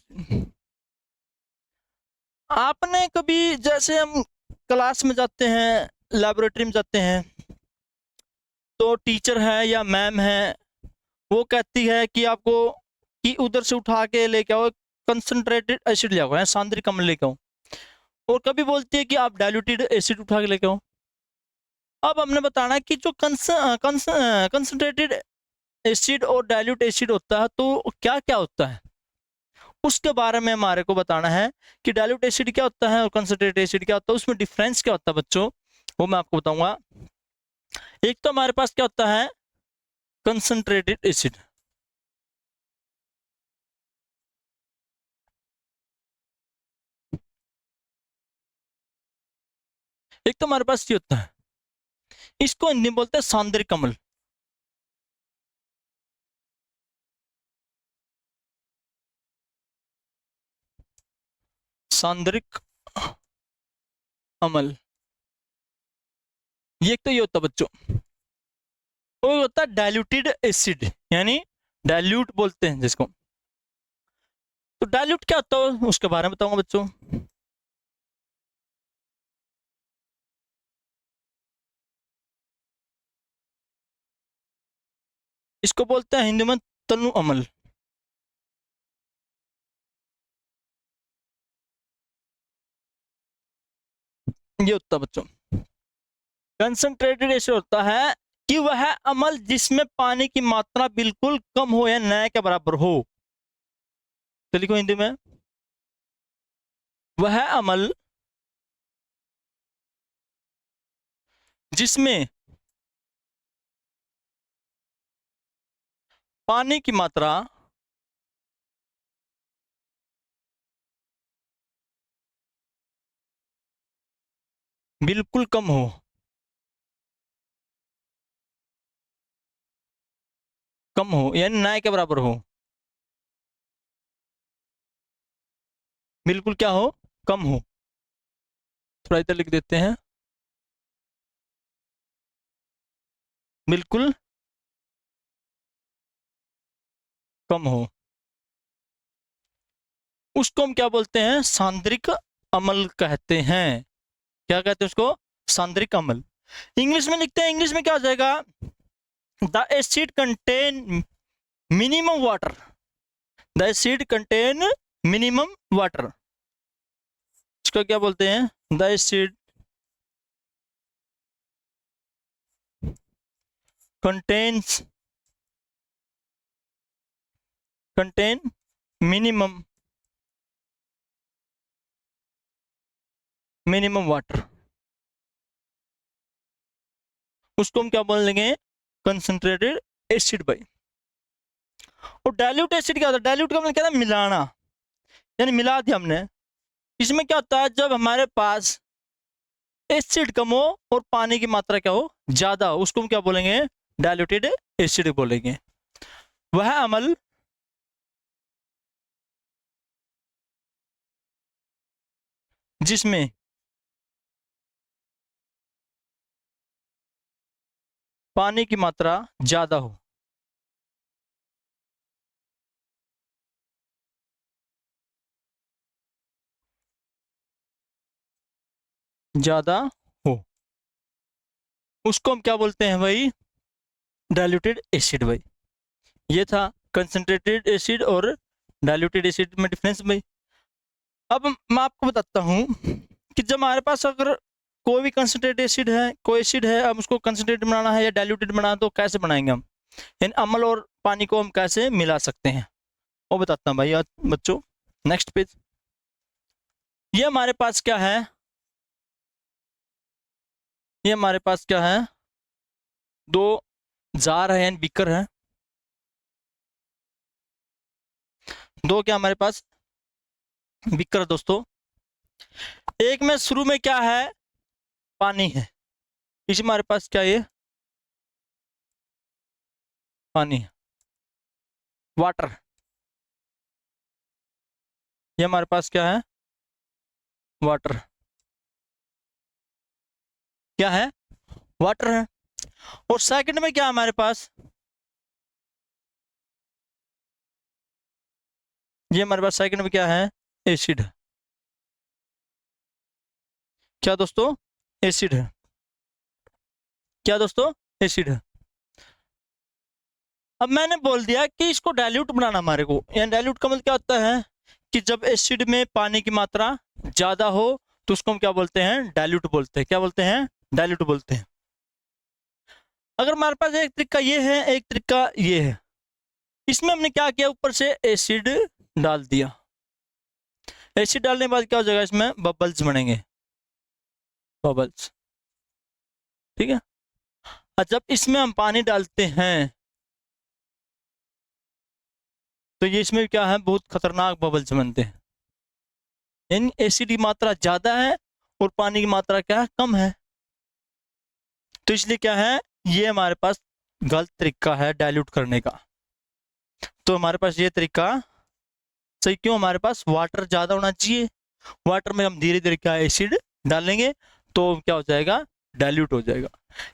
आपने कभी, जैसे हम क्लास में जाते हैं, लेबोरेटरी में जाते हैं, तो टीचर है या मैम है, वो कहती है कि आपको कि उधर से उठा के लेके आओ, कंसंट्रेटेड एसिड ले आओ, सांद्रिक अम्ल लेके आओ। और कभी बोलती है कि आप डाइल्यूटेड एसिड उठा के लेके आओ। अब हमने बताना है कि जो कंसंट्रेटेड एसिड और डाइल्यूट एसिड होता है तो क्या क्या होता है, उसके बारे में हमारे को बताना है कि डाइल्यूट एसिड क्या होता है और कंसंट्रेटेड एसिड क्या होता है, उसमें डिफरेंस क्या होता है बच्चों, वो मैं आपको बताऊंगा। एक तो हमारे पास क्या होता है? Concentrated acid. एक तो हमारे पास ये होता है, इसको हिंदी में बोलते हैं सांद्रिक अम्ल। सांद्रिक अम्ल, ये एक तो ये होता है बच्चों। और होता है डाइल्यूटेड एसिड, यानी डाइल्यूट बोलते हैं जिसको। तो डाइल्यूट क्या होता है उसके बारे में बताऊंगा बच्चों। इसको बोलते हैं हिंदी में तनु अम्ल। ये होता है बच्चों। कंसंट्रेटेड एसिड होता है कि वह अम्ल जिसमें पानी की मात्रा बिल्कुल कम हो या न के बराबर हो। तो लिखो हिंदी में, वह अम्ल जिसमें पानी की मात्रा बिल्कुल कम हो, कम हो यानी न के बराबर हो, बिल्कुल क्या हो? कम हो। थोड़ा इधर लिख देते हैं, बिल्कुल कम हो, उसको हम क्या बोलते हैं? सांद्रिक अम्ल कहते हैं। क्या कहते हैं उसको? सांद्रिक अम्ल। इंग्लिश में लिखते हैं, इंग्लिश में क्या हो जाएगा? The acid contain minimum water, the acid contain minimum water, इसको क्या बोलते हैं? The acid contains contain minimum water, उसको हम क्या बोल लेंगे? कंसंट्रेटेड एसिड भाई। और डाइल्यूट एसिड क्या होता है? डाइल्यूट का मतलब क्या था? मिलाना, यानी मिला दिया हमने। इसमें क्या होता है? जब हमारे पास एसिड कम हो और पानी की मात्रा क्या हो? ज्यादा हो, उसको हम क्या बोलेंगे? डाइल्यूटेड एसिड बोलेंगे। वह अम्ल जिसमें पानी की मात्रा ज्यादा हो, ज्यादा हो, उसको हम क्या बोलते हैं भाई? डाइल्यूटेड एसिड भाई। ये था कंसंट्रेटेड एसिड और डाइल्यूटेड एसिड में डिफरेंस भाई। अब मैं आपको बताता हूँ कि जब हमारे पास अगर कोई भी कंसंट्रेटेड एसिड है, कोई एसिड है, अब उसको कंसंट्रेटेड बनाना है या डाइल्यूटेड बनाना है, तो कैसे बनाएंगे हम? इन अम्ल और पानी को हम कैसे मिला सकते हैं वो बताता हूँ भाई आज बच्चों। Next page. ये हमारे पास क्या है? ये हमारे पास क्या है? दो जार है यानी बीकर है। दो क्या हमारे पास? बीकर दोस्तों। एक में शुरू में क्या है? पानी है। इस हमारे पास क्या है? पानी है, वाटर। ये हमारे पास क्या है? वाटर। क्या है? वाटर है। और सेकंड में क्या है हमारे पास? ये हमारे पास सेकंड में क्या है? एसिड है। क्या दोस्तों? एसिड है। क्या दोस्तों? एसिड है। अब मैंने बोल दिया कि इसको डाइल्यूट बनाना हमारे को, यानी डाइल्यूट का मतलब क्या होता है? कि जब एसिड में पानी की मात्रा ज्यादा हो तो उसको हम क्या बोलते हैं? डाइल्यूट बोलते हैं। क्या बोलते हैं? डाइल्यूट बोलते हैं। अगर हमारे पास एक तरीका ये है, एक तरीका ये है। इसमें हमने क्या किया? ऊपर से एसिड डाल दिया। एसिड डालने के बाद क्या हो जाएगा? इसमें बबल्स बनेंगे, बबल्स। ठीक है। और जब इसमें हम पानी डालते हैं तो ये इसमें क्या है? बहुत खतरनाक बबल्स बनते हैं। यानी एसिड की मात्रा ज्यादा है और पानी की मात्रा क्या है? कम है। तो इसलिए क्या है? ये हमारे पास गलत तरीका है डाइल्यूट करने का। तो हमारे पास ये तरीका सही क्यों? हमारे पास वाटर ज्यादा होना चाहिए। वाटर में हम धीरे धीरे क्या एसिड डालेंगे तो क्या हो जाएगा? डाइल्यूट हो जाएगा।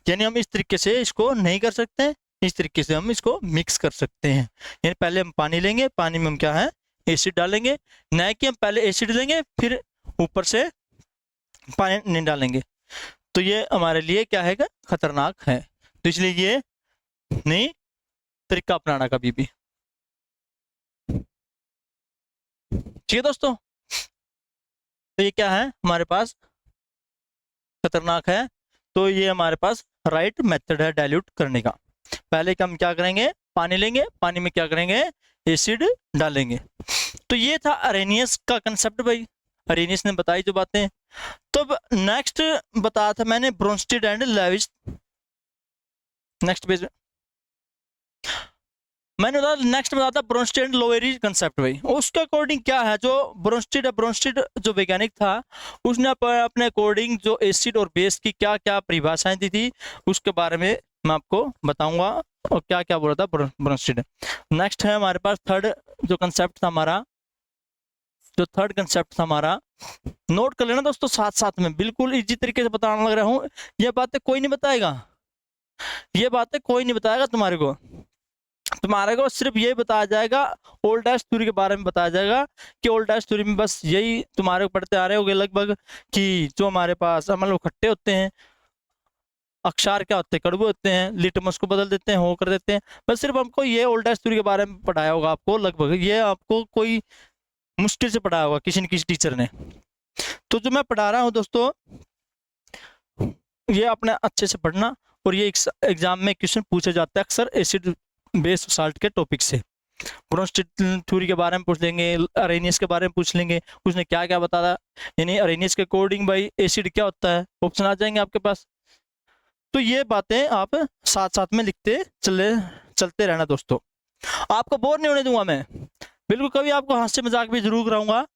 यानी हम इस तरीके से इसको नहीं कर सकते, इस तरीके से हम इसको मिक्स कर सकते हैं। यानी पहले हम पानी लेंगे, पानी में हम क्या है? एसिड डालेंगे। नहीं कि हम पहले एसिड लेंगे फिर ऊपर से पानी नहीं डालेंगे, तो ये हमारे लिए क्या है? खतरनाक है। तो इसलिए ये नहीं तरीका अपनाना कभी भी। ठीक है दोस्तों। तो ये क्या है? हमारे पास खतरनाक है। तो ये हमारे पास राइट मेथड है डाइल्यूट करने का। पहले हम क्या करेंगे? पानी लेंगे, पानी में क्या करेंगे? एसिड डालेंगे। तो ये था अरेनियस का कंसेप्ट भाई। अरेनियस ने बताई जो बातें। तो नेक्स्ट बताया था मैंने Bronsted and Lewis. Next page में मैंने बताया, नेक्स्ट बताया था ब्रोंस्टेड एंड लोवेरी कंसेप्ट भाई। उसके अकॉर्डिंग क्या है? जो ब्रोंस्टेड जो वैज्ञानिक था उसने अपने अकॉर्डिंग जो एसिड और बेस की क्या क्या परिभाषाएं दी थी उसके बारे में मैं आपको बताऊंगा और क्या क्या बोला था ब्रोंस्टेड। नेक्स्ट है हमारे पास थर्ड जो कंसेप्ट था हमारा, जो थर्ड कंसेप्ट था हमारा, नोट कर लेना दोस्तों साथ साथ में, बिल्कुल इजी तरीके से बताने लग रहा हूँ। ये बातें कोई नहीं बताएगा, ये बातें कोई नहीं बताएगा तुम्हारे को। तुम्हारे को सिर्फ यही बताया जाएगा, ओल्ड डैश थ्योरी के बारे में बताया जाएगा कि ओल्ड डैश थ्योरी में बस यही तुम्हारे को पढ़ते आ रहे होगे लगभग कि जो हमारे पास मतलब खट्टे होते हैं, अक्षार क्या होते हैं, कड़वे होते हैं, लिटमस को बदल देते हैं, हो कर देते हैं। बस सिर्फ हमको ये ओल्ड डैश थ्योरी के बारे में पढ़ाया होगा आपको, लगभग ये आपको कोई मुश्किल से पढ़ाया होगा किसी न किसी टीचर ने। तो जो मैं पढ़ा रहा हूँ दोस्तों, ये अपने अच्छे से पढ़ना, और ये एग्जाम में क्वेश्चन पूछे जाते हैं अक्सर एसिड बेस साल्ट के टॉपिक से। ब्रोंस्टेड थ्योरी के बारे में पूछ लेंगे, अरेनियस के बारे में पूछ लेंगे, उसने क्या क्या बताया, यानी अरेनियस के अकॉर्डिंग भाई एसिड क्या होता है, ऑप्शन आ जाएंगे आपके पास। तो ये बातें आप साथ साथ में लिखते चलते रहना दोस्तों, आपको बोर नहीं होने दूंगा मैं बिल्कुल, कभी आपको हास्य मजाक भी जरूर कराऊंगा।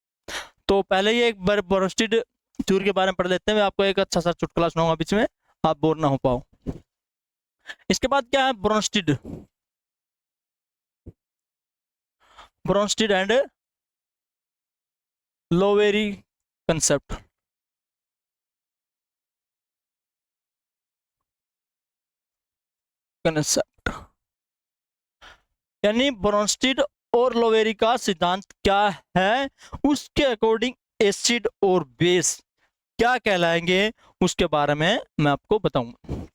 तो पहले ही एक बार ब्रोंस्टेड थ्योरी के बारे में पढ़ लेते हैं, मैं आपको एक अच्छा सा चुटकुला सुनाऊंगा बीच में, आप बोर ना हो पाओ। इसके बाद क्या है, ब्रोंस्टेड एंड लोवेरी कंसेप्ट। यानी ब्रोंस्टेड और लोवेरी का सिद्धांत क्या है, उसके अकॉर्डिंग एसिड और बेस क्या कहलाएंगे, उसके बारे में मैं आपको बताऊंगा।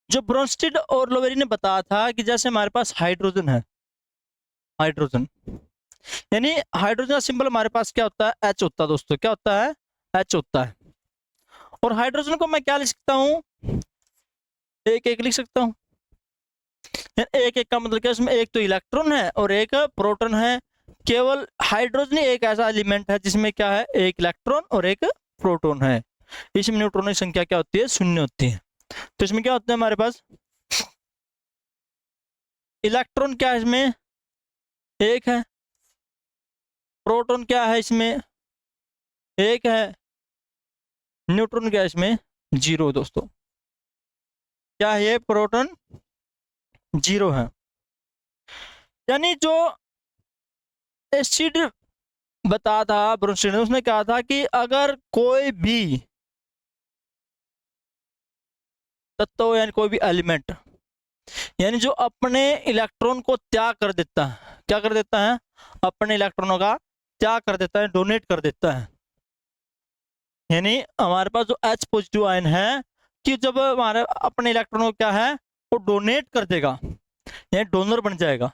जो ब्रोंस्टेड और लोवेरी ने बताया था कि जैसे हमारे पास हाइड्रोजन है, हाइड्रोजन यानी हाइड्रोजन का सिंबल हमारे पास क्या होता है, एच होता है दोस्तों, क्या होता है, एच होता है। और हाइड्रोजन को मैं क्या लिख सकता हूं, एक एक लिख सकता हूं। एक एक का मतलब क्या, इसमें एक तो इलेक्ट्रॉन है और एक प्रोटॉन है। केवल हाइड्रोजन एक ऐसा एलिमेंट है जिसमें क्या है, एक इलेक्ट्रॉन और एक प्रोटॉन है। इसमें न्यूट्रॉनों की संख्या क्या होती है, शून्य होती है। तो इसमें क्या होता है हमारे पास, इलेक्ट्रॉन क्या है इसमें, एक है, प्रोटॉन क्या है इसमें, एक है, न्यूट्रॉन क्या है इसमें, जीरो। दोस्तों क्या है ये, प्रोटॉन जीरो है। यानी जो एसिड बता था ब्रोंस्टेड ने, उसने कहा था कि अगर कोई भी तत्व यानी कोई भी एलिमेंट यानी जो अपने इलेक्ट्रॉन को त्याग कर देता है, क्या कर देता है, अपने इलेक्ट्रॉनों का त्याग कर देता है, डोनेट कर देता है। यानी हमारे पास जो H पॉजिटिव आयन है कि जब हमारे अपने इलेक्ट्रॉनों को क्या है, वो डोनेट कर देगा, यानी डोनर बन जाएगा।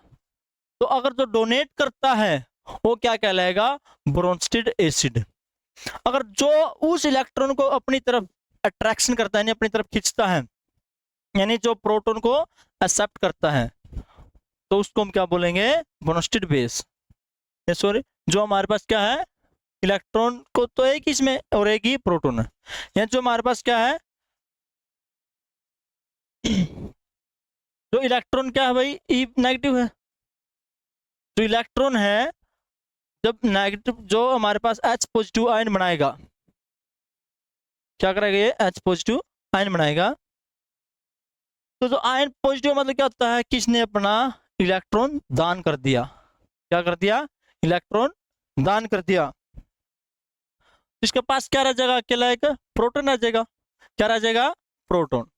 तो अगर जो डोनेट करता है वो क्या कहलाएगा, ब्रोंस्टेड एसिड। अगर जो उस इलेक्ट्रॉन को अपनी तरफ अट्रैक्शन करता है, यानी अपनी तरफ खींचता है, यानी जो प्रोटॉन को एक्सेप्ट करता है, तो उसको हम क्या बोलेंगे, ब्रोंस्टेड बेस। सॉरी, जो हमारे पास क्या है, इलेक्ट्रॉन को तो एक ही इसमें और एक ही प्रोटॉन है, यानी जो हमारे पास क्या है, जो इलेक्ट्रॉन क्या है भाई, ई नेगेटिव है। जो इलेक्ट्रॉन है जब नेगेटिव, जो हमारे पास H पॉजिटिव आयन बनाएगा, क्या करेगा ये, H पॉजिटिव आयन बनाएगा। तो जो आयन पॉजिटिव मतलब क्या होता है, किसने अपना इलेक्ट्रॉन दान कर दिया, क्या कर दिया, इलेक्ट्रॉन दान कर दिया। इसके पास क्या रह जाएगा, अकेला एक प्रोटॉन रह जाएगा। क्या रह जाएगा, प्रोटॉन।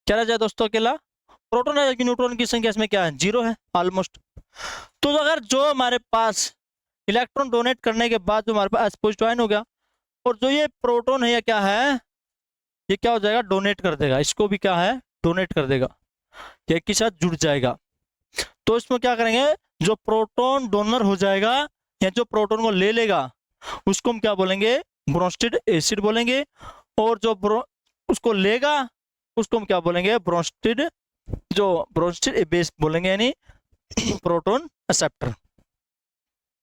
क्या रह जाएगा दोस्तों, अकेला प्रोटॉन रह जाएगा। न्यूट्रॉन की संख्या इसमें क्या है, जीरो है ऑलमोस्ट। तो अगर जो हमारे पास इलेक्ट्रॉन डोनेट करने के बाद जो हमारे पास H पॉजिटिव आयन हो गया, और जो ये प्रोटॉन है या क्या है, ये क्या हो जाएगा, डोनेट कर देगा, इसको भी क्या है, डोनेट कर देगा, ये एक के साथ जुड़ जाएगा। तो इसमें क्या करेंगे, जो प्रोटॉन डोनर हो जाएगा या जो प्रोटॉन को ले लेगा, उसको हम क्या बोलेंगे, ब्रोंस्टेड एसिड बोलेंगे। और जो उसको लेगा, उसको हम क्या बोलेंगे, ब्रोंस्टेड, जो ब्रोंस्टेड बेस बोलेंगे, यानी प्रोटॉन एक्सेप्टर।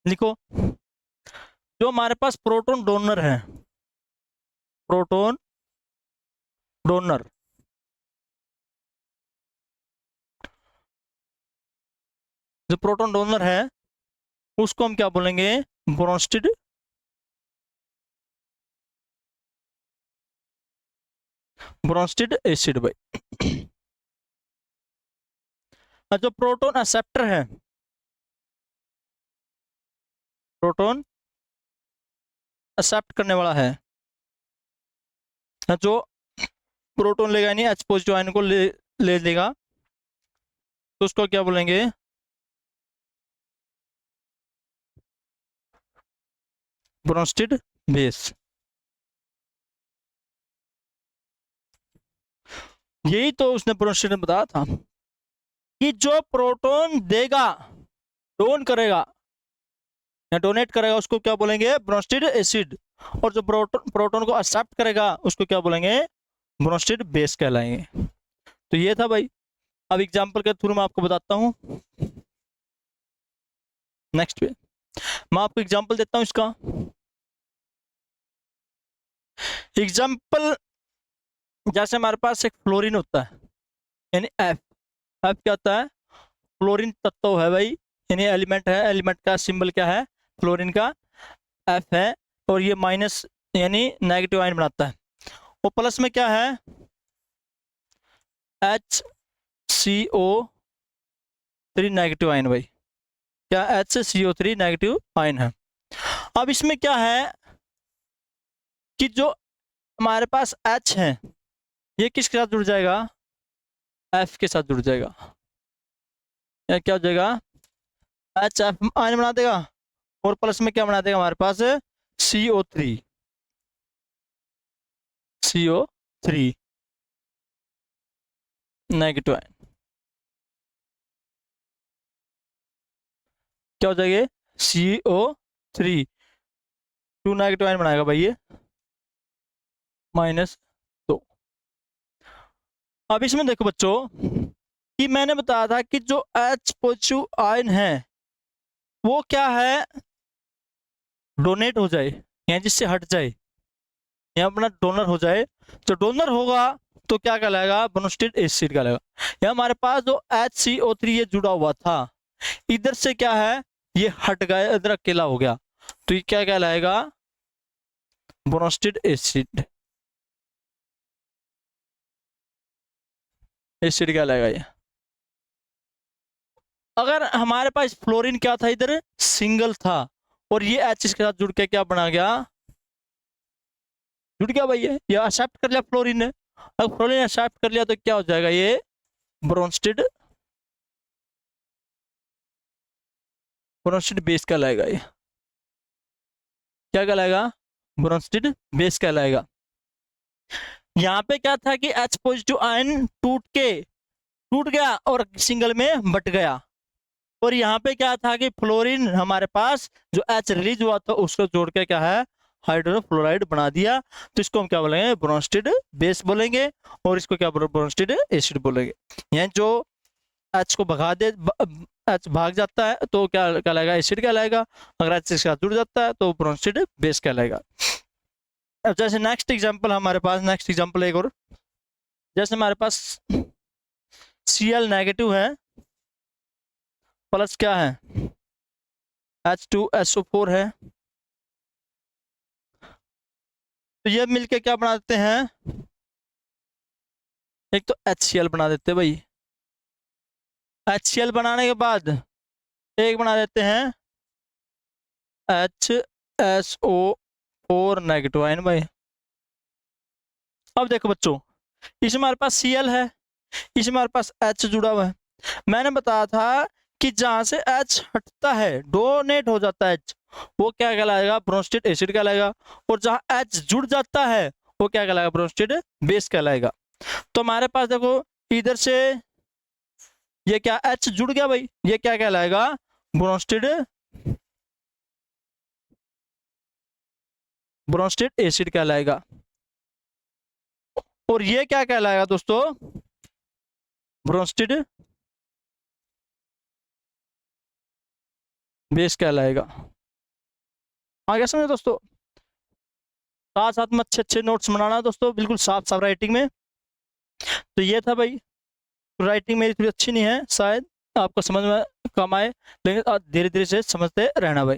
लिखो, जो हमारे पास प्रोटॉन डोनर है, प्रोटॉन डोनर, जो प्रोटॉन डोनर है उसको हम क्या बोलेंगे, ब्रोंस्टेड एसिड भाई। जो प्रोटॉन एक्सेप्टर है, प्रोटॉन एक्सेप्ट करने वाला है, जो प्रोटॉन लेगा यानी H पॉजिटिव आयन को ले लेगा, तो उसको क्या बोलेंगे? Bronsted base. यही तो उसने ब्रोंस्टेड में बताया था कि जो प्रोटॉन देगा, डोन करेगा या डोनेट करेगा, उसको क्या बोलेंगे? Bronsted acid. और जो प्रोटॉन को एक्सेप्ट करेगा उसको क्या बोलेंगे? ब्रोंस्टेड बेस कहलाएंगे। तो ये था भाई। अब एग्जांपल के थ्रू मैं आपको बताता हूँ। नेक्स्ट पे मैं आपको एग्जांपल देता हूँ इसका। एग्जांपल, जैसे हमारे पास एक फ्लोरीन होता है, यानी एफ। एफ क्या होता है? फ्लोरीन तत्व है भाई, यानी एलिमेंट है। एलिमेंट का सिंबल क्या है? फ्लोरीन का एफ है। और ये माइनस यानी नेगेटिव आयन बनाता है। और प्लस में क्या है? HCO3 नेगेटिव आयन भाई। क्या? HCO3 नेगेटिव आयन है। अब इसमें क्या है कि जो हमारे पास H है, ये किसके साथ जुड़ जाएगा? F के साथ जुड़ जाएगा। या क्या हो जाएगा? HF आयन बना देगा। और प्लस में क्या बना देगा हमारे पास? CO3 negative ion. क्या हो जाएगा? CO3 2 नेगेटिव आयन बनाएगा भाई ये, -2। अब इसमें देखो बच्चों कि मैंने बताया था कि जो H पॉजिटिव आयन है वो क्या है? डोनेट हो जाए या जिससे हट जाए या अपना डोनर हो जाए। जो डोनर होगा तो क्या कहलाएगा? ब्रोंस्टेड एसिड कहलाएगा। या हमारे पास जो HCO3 ये जुड़ा हुआ था, इधर से क्या है? ये हट गया, इधर अकेला हो गया, तो ये क्या कहलाएगा? Bronsted acid. एसिड कहलाएगा ये। अगर हमारे पास फ्लोरीन क्या था? इधर सिंगल था, और ये H इसके साथ जुड़ के क्या बना गया? जुड़ गया भाई, ये एक्सेप्ट कर लिया फ्लोरीन ने। अब फ्लोरीन एक्सेप्ट कर लिया तो क्या हो जाएगा? ये ब्रोंस्टेड बेस कहलाएगा। ये क्या कहलाएगा? ब्रोंस्टेड बेस कहलाएगा। यहाँ पे क्या था कि H पॉजिटिव आयन टूट गया और सिंगल में बट गया। और यहाँ पे क्या था कि फ्लोरीन हमारे पास जो H रिलीज हुआ था उसको जोड़ के क्या है? हाइड्रोफ्लोराइड बना दिया। तो इसको हम क्या बोलेंगे? ब्रोंस्टेड बेस बोलेंगे। और इसको क्या बोलेंगे? ब्रोंस्टेड एसिड बोलेंगे। यानी जो H को भगा दे, H भाग जाता है तो क्या कहलाएगा? एसिड कहलाएगा। अगर H के साथ जुड़ जाता है तो ब्रोंस्टेड बेस कहलाएगा। अब जैसे नेक्स्ट एग्जांपल हमारे पास, नेक्स्ट एग्जांपल एक और, जैसे हमारे पास Cl नेगेटिव है, प्लस क्या है? H2SO4 है। तो ये मिलके क्या बना देते हैं? एक तो HCl बना देते हैं भाई। HCl बनाने के बाद एक बना देते हैं HSO4 नेगेटिव आयन भाई। अब देखो बच्चों, इसमें हमारे पास Cl है, इसमें हमारे पास H जुड़ा हुआ है। मैंने बताया था कि जहां से H हटता है, डोनेट हो जाता है H, वो क्या कहलाएगा? ब्रोंस्टेड एसिड कहलाएगा। और जहां H जुड़ जाता है वो क्या कहलाएगा? ब्रोंस्टेड बेस कहलाएगा। तो हमारे पास देखो इधर से ये क्या? H जुड़ गया भाई, ये क्या कहलाएगा? ब्रोंस्टेड एसिड कहलाएगा। और ये क्या कहलाएगा दोस्तों? ब्रोंस्टेड बेस कहलाएगा। आगे समझे दोस्तों? साथ साथ में अच्छे अच्छे नोट्स बनाना दोस्तों, बिल्कुल साफ साफ राइटिंग में। तो ये था भाई। राइटिंग मेरी थोड़ी अच्छी नहीं है, शायद आपको समझ में कम आए, लेकिन धीरे धीरे से समझते रहना भाई।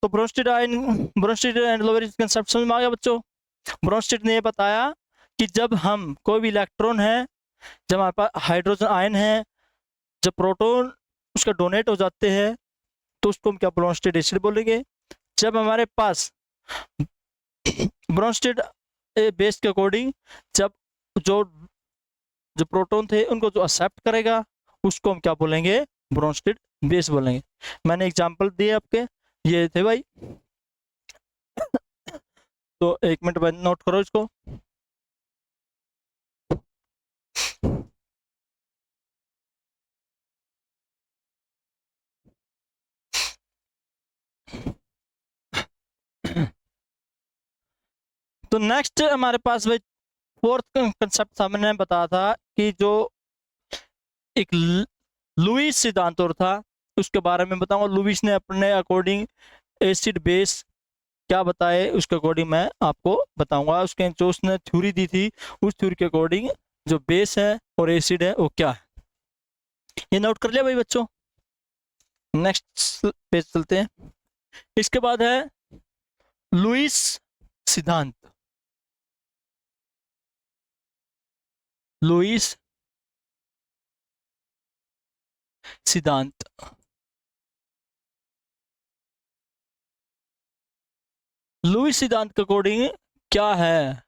तो ब्रोंस्टेड एंड लोवेरिज कंसेप्ट समझ में आ गया बच्चों? ब्रोंस्टेड ने ये बताया कि जब हम कोई भी इलेक्ट्रॉन है, जब हमारे पास हाइड्रोजन आयन है, जब प्रोटॉन उसका डोनेट हो जाते हैं तो उसको हम क्या? ब्रोंस्टेड एसिड बोलेंगे। जब हमारे पास ब्रोंस्टेड बेस के अकॉर्डिंग, जब जो जो प्रोटॉन थे उनको जो एक्सेप्ट करेगा उसको हम क्या बोलेंगे, ब्रोंस्टेड बेस बोलेंगे। मैंने एग्जांपल दिए आपके, ये थे भाई। तो 1 मिनट बाद नोट करो इसको। तो नेक्स्ट हमारे पास भाई फोर्थ कंसेप्ट था, मैंने बताया था कि जो एक लुईस सिद्धांत और था, उसके बारे में बताऊंगा। लुईस ने अपने अकॉर्डिंग एसिड बेस क्या बताए, उसके अकॉर्डिंग मैं आपको बताऊंगा। उसके जो उसने थ्योरी दी थी, उस थ्योरी के अकॉर्डिंग जो बेस है और एसिड है वो क्या है, ये नोट कर लिया भाई बच्चों। नेक्स्ट पेज चलते हैं। इसके बाद है लुईस सिद्धांत। लुईस सिद्धांत लुईस सिद्धांत के अकॉर्डिंग क्या है?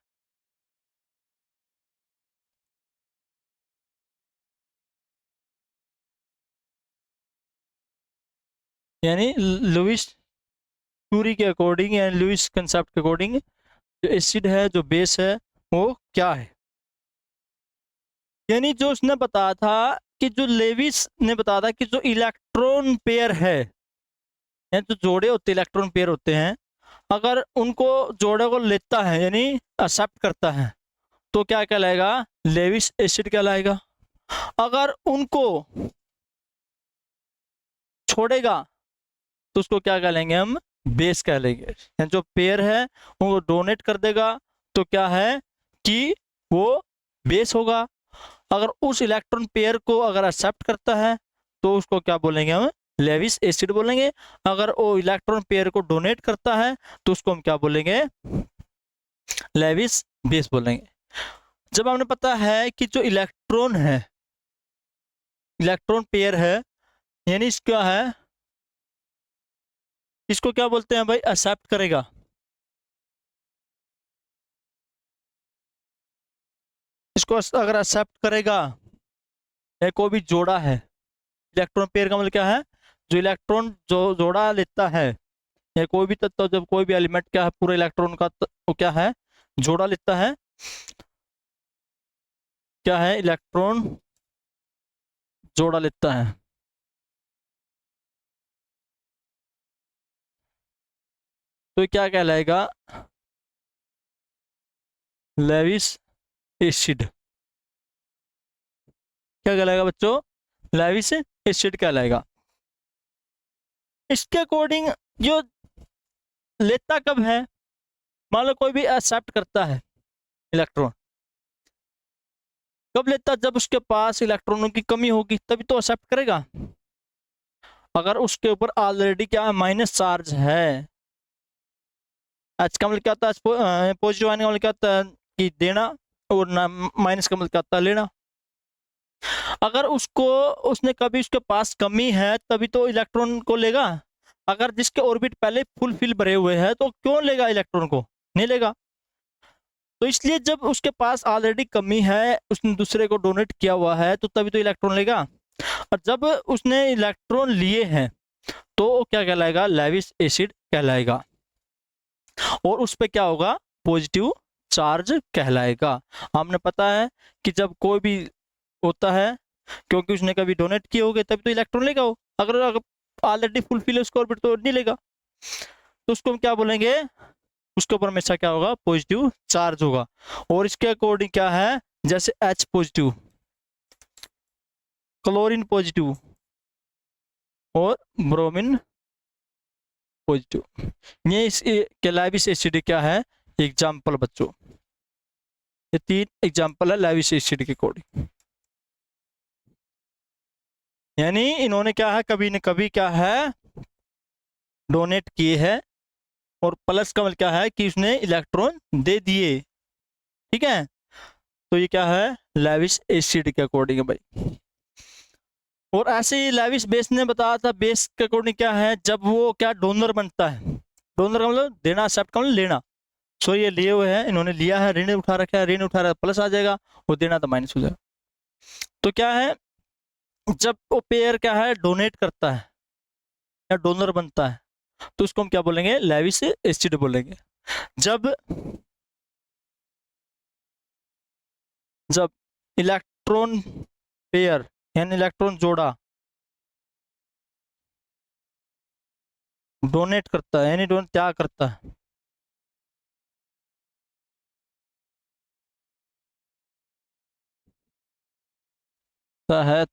यानी लुईस थ्योरी के अकॉर्डिंग या लुईस कंसेप्ट के अकॉर्डिंग जो एसिड है, जो बेस है, वो क्या है। यानी जो उसने बताया था कि जो लेविस ने बताया था कि जो इलेक्ट्रॉन पेयर है, यानी जो जोड़े होते हैं, इलेक्ट्रॉन पेयर होते हैं, अगर उनको जोड़े को लेता है यानी एक्सेप्ट करता है तो क्या कहलाएगा, लेविस एसिड कहलाएगा। अगर उनको छोड़ेगा तो उसको क्या कहेंगे हम, बेस कह लेंगे। यानी जो पेयर है उनको डोनेट कर देगा तो क्या है कि वो बेस होगा। अगर उस इलेक्ट्रॉन पेयर को अगर एक्सेप्ट करता है तो उसको क्या बोलेंगे हम, लेविस एसिड बोलेंगे। अगर वो इलेक्ट्रॉन पेयर को डोनेट करता है तो उसको हम क्या बोलेंगे, लेविस बेस बोलेंगे। जब हमने पता है कि जो इलेक्ट्रॉन है, इलेक्ट्रॉन पेयर है, यानी इसका है, इसको क्या बोलते हैं भाई, एक्सेप्ट करेगा। इसको अगर एक्सेप्ट करेगा या कोई भी जोड़ा है, इलेक्ट्रॉन पेयर का मतलब क्या है, जो इलेक्ट्रॉन जो जोड़ा लेता है, या कोई भी तत्व जब कोई भी एलिमेंट क्या है पूरे इलेक्ट्रॉन का वो क्या है, जोड़ा लेता है, क्या है, इलेक्ट्रॉन जोड़ा लेता है, तो ये क्या कहलाएगा, लेविस एसिड। क्या कहलाएगा बच्चों, लेविस एसिड कहलाएगा। इसके अकॉर्डिंग जो लेता कब है, मान लो कोई भी एक्सेप्ट करता है इलेक्ट्रॉन, कब लेता, जब उसके पास इलेक्ट्रॉनों की कमी होगी तभी तो एक्सेप्ट करेगा। अगर उसके ऊपर ऑलरेडी क्या है, माइनस चार्ज है, एच का मतलब क्या होता है, पॉजिटिव आने का मतलब क्या होता है कि देना, और ना माइनस का मतलब क्या होता है, लेना। अगर उसको उसने कभी उसके पास कमी है तभी तो इलेक्ट्रॉन को लेगा। अगर जिसके ऑर्बिट पहले फुल फिल भरे हुए हैं तो क्यों लेगा इलेक्ट्रॉन को, नहीं लेगा। तो इसलिए जब उसके पास ऑलरेडी कमी है, उसने दूसरे को डोनेट किया हुआ है, तो तभी तो इलेक्ट्रॉन लेगा। और जब उसने इलेक्ट्रॉन लिए हैं तो वो क्या कहलाएगा, लेविस एसिड कहलाएगा। और उस पे क्या होगा, पॉजिटिव चार्ज कहलाएगा। हमने पता है कि जब कोई भी होता है, क्योंकि उसने कभी डोनेट किए होंगे तभी तो इलेक्ट्रॉन लेगा वो। अगर ऑलरेडी फुलफिल है उसका ऑर्बिट तो नहीं लेगा। तो उसको हम क्या बोलेंगे, उसके ऊपर हमेशा क्या होगा, पॉजिटिव चार्ज होगा। और इसके अकॉर्डिंग क्या है, जैसे H पॉजिटिव, क्लोरीन पॉजिटिव और ब्रोमीन पॉजिटिव, ये इस लेविस एसिड क्या है, एग्जाम्पल बच्चों। ये 3 एग्जाम्पल है लेविस एसिड के अकॉर्डिंग। यानी इन्होंने क्या है, कभी न कभी क्या है, डोनेट किए हैं, और प्लस का मतलब क्या है कि उसने इलेक्ट्रॉन दे दिए। ठीक है, तो ये क्या है, लेविस एसिड के अकॉर्डिंग है भाई। और ऐसे ही लेविस बेस ने बताया था, बेस के अकॉर्डिंग क्या है, जब वो क्या डोनर बनता है। डोनर का मतलब देना, एक्सेप्ट का मतलब लेना। सो ये लिए हुए हैं, इन्होंने लिया है, ऋण उठा रखा है, ऋण उठा रहा है प्लस आ जाएगा, वो देना तो माइनस हो जाएगा। तो क्या है, जब वो पेयर क्या है, डोनेट करता है या डोनर बनता है, तो उसको हम क्या बोलेंगे, लेविस एसिड बोलेंगे। जब जब इलेक्ट्रॉन पेयर यानी इलेक्ट्रॉन जोड़ा डोनेट करता है यानी त्याग करता है,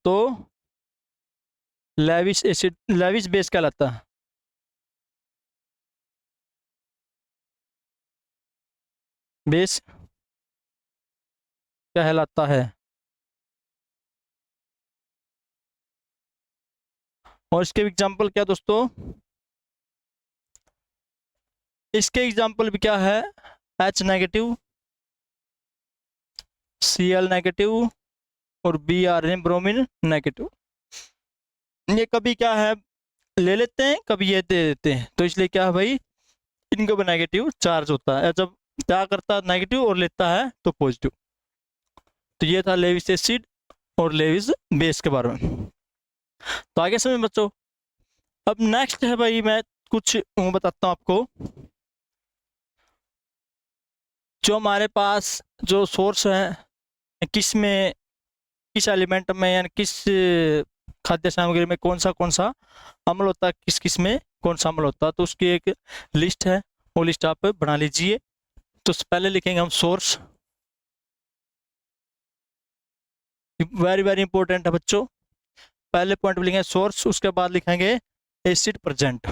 तो लेविस एसिड, लेविस बेस कहलाता है। बेस कहलाता है। और इसके एग्जाम्पल क्या दोस्तों, इसके एग्जाम्पल भी क्या है, H नेगेटिव, Cl नेगेटिव और Br यानी ब्रोमीन नेगेटिव। ये कभी क्या है, ले लेते हैं, कभी ये दे देते हैं, तो इसलिए क्या है भाई, इनका भी नेगेटिव चार्ज होता है। जब क्या करता है नेगेटिव और लेता है तो पॉजिटिव। तो ये था लेविस एसिड और लेविस बेस के बारे में। तो आगे समझ बच्चों। अब नेक्स्ट है भाई, मैं कुछ बताता हूँ आपको। जो हमारे पास जो सोर्स है, किस में, किस एलिमेंट में यानी किस खाद्य सामग्री में कौन सा अम्ल होता है, किस किस में कौन सा अम्ल होता है, तो उसकी एक लिस्ट है, वो लिस्ट आप बना लीजिए। तो पहले लिखेंगे हम सोर्स, वेरी वेरी इंपॉर्टेंट है बच्चों। पहले पॉइंट में लिखेंगे सोर्स, उसके बाद लिखेंगे एसिड प्रेजेंट।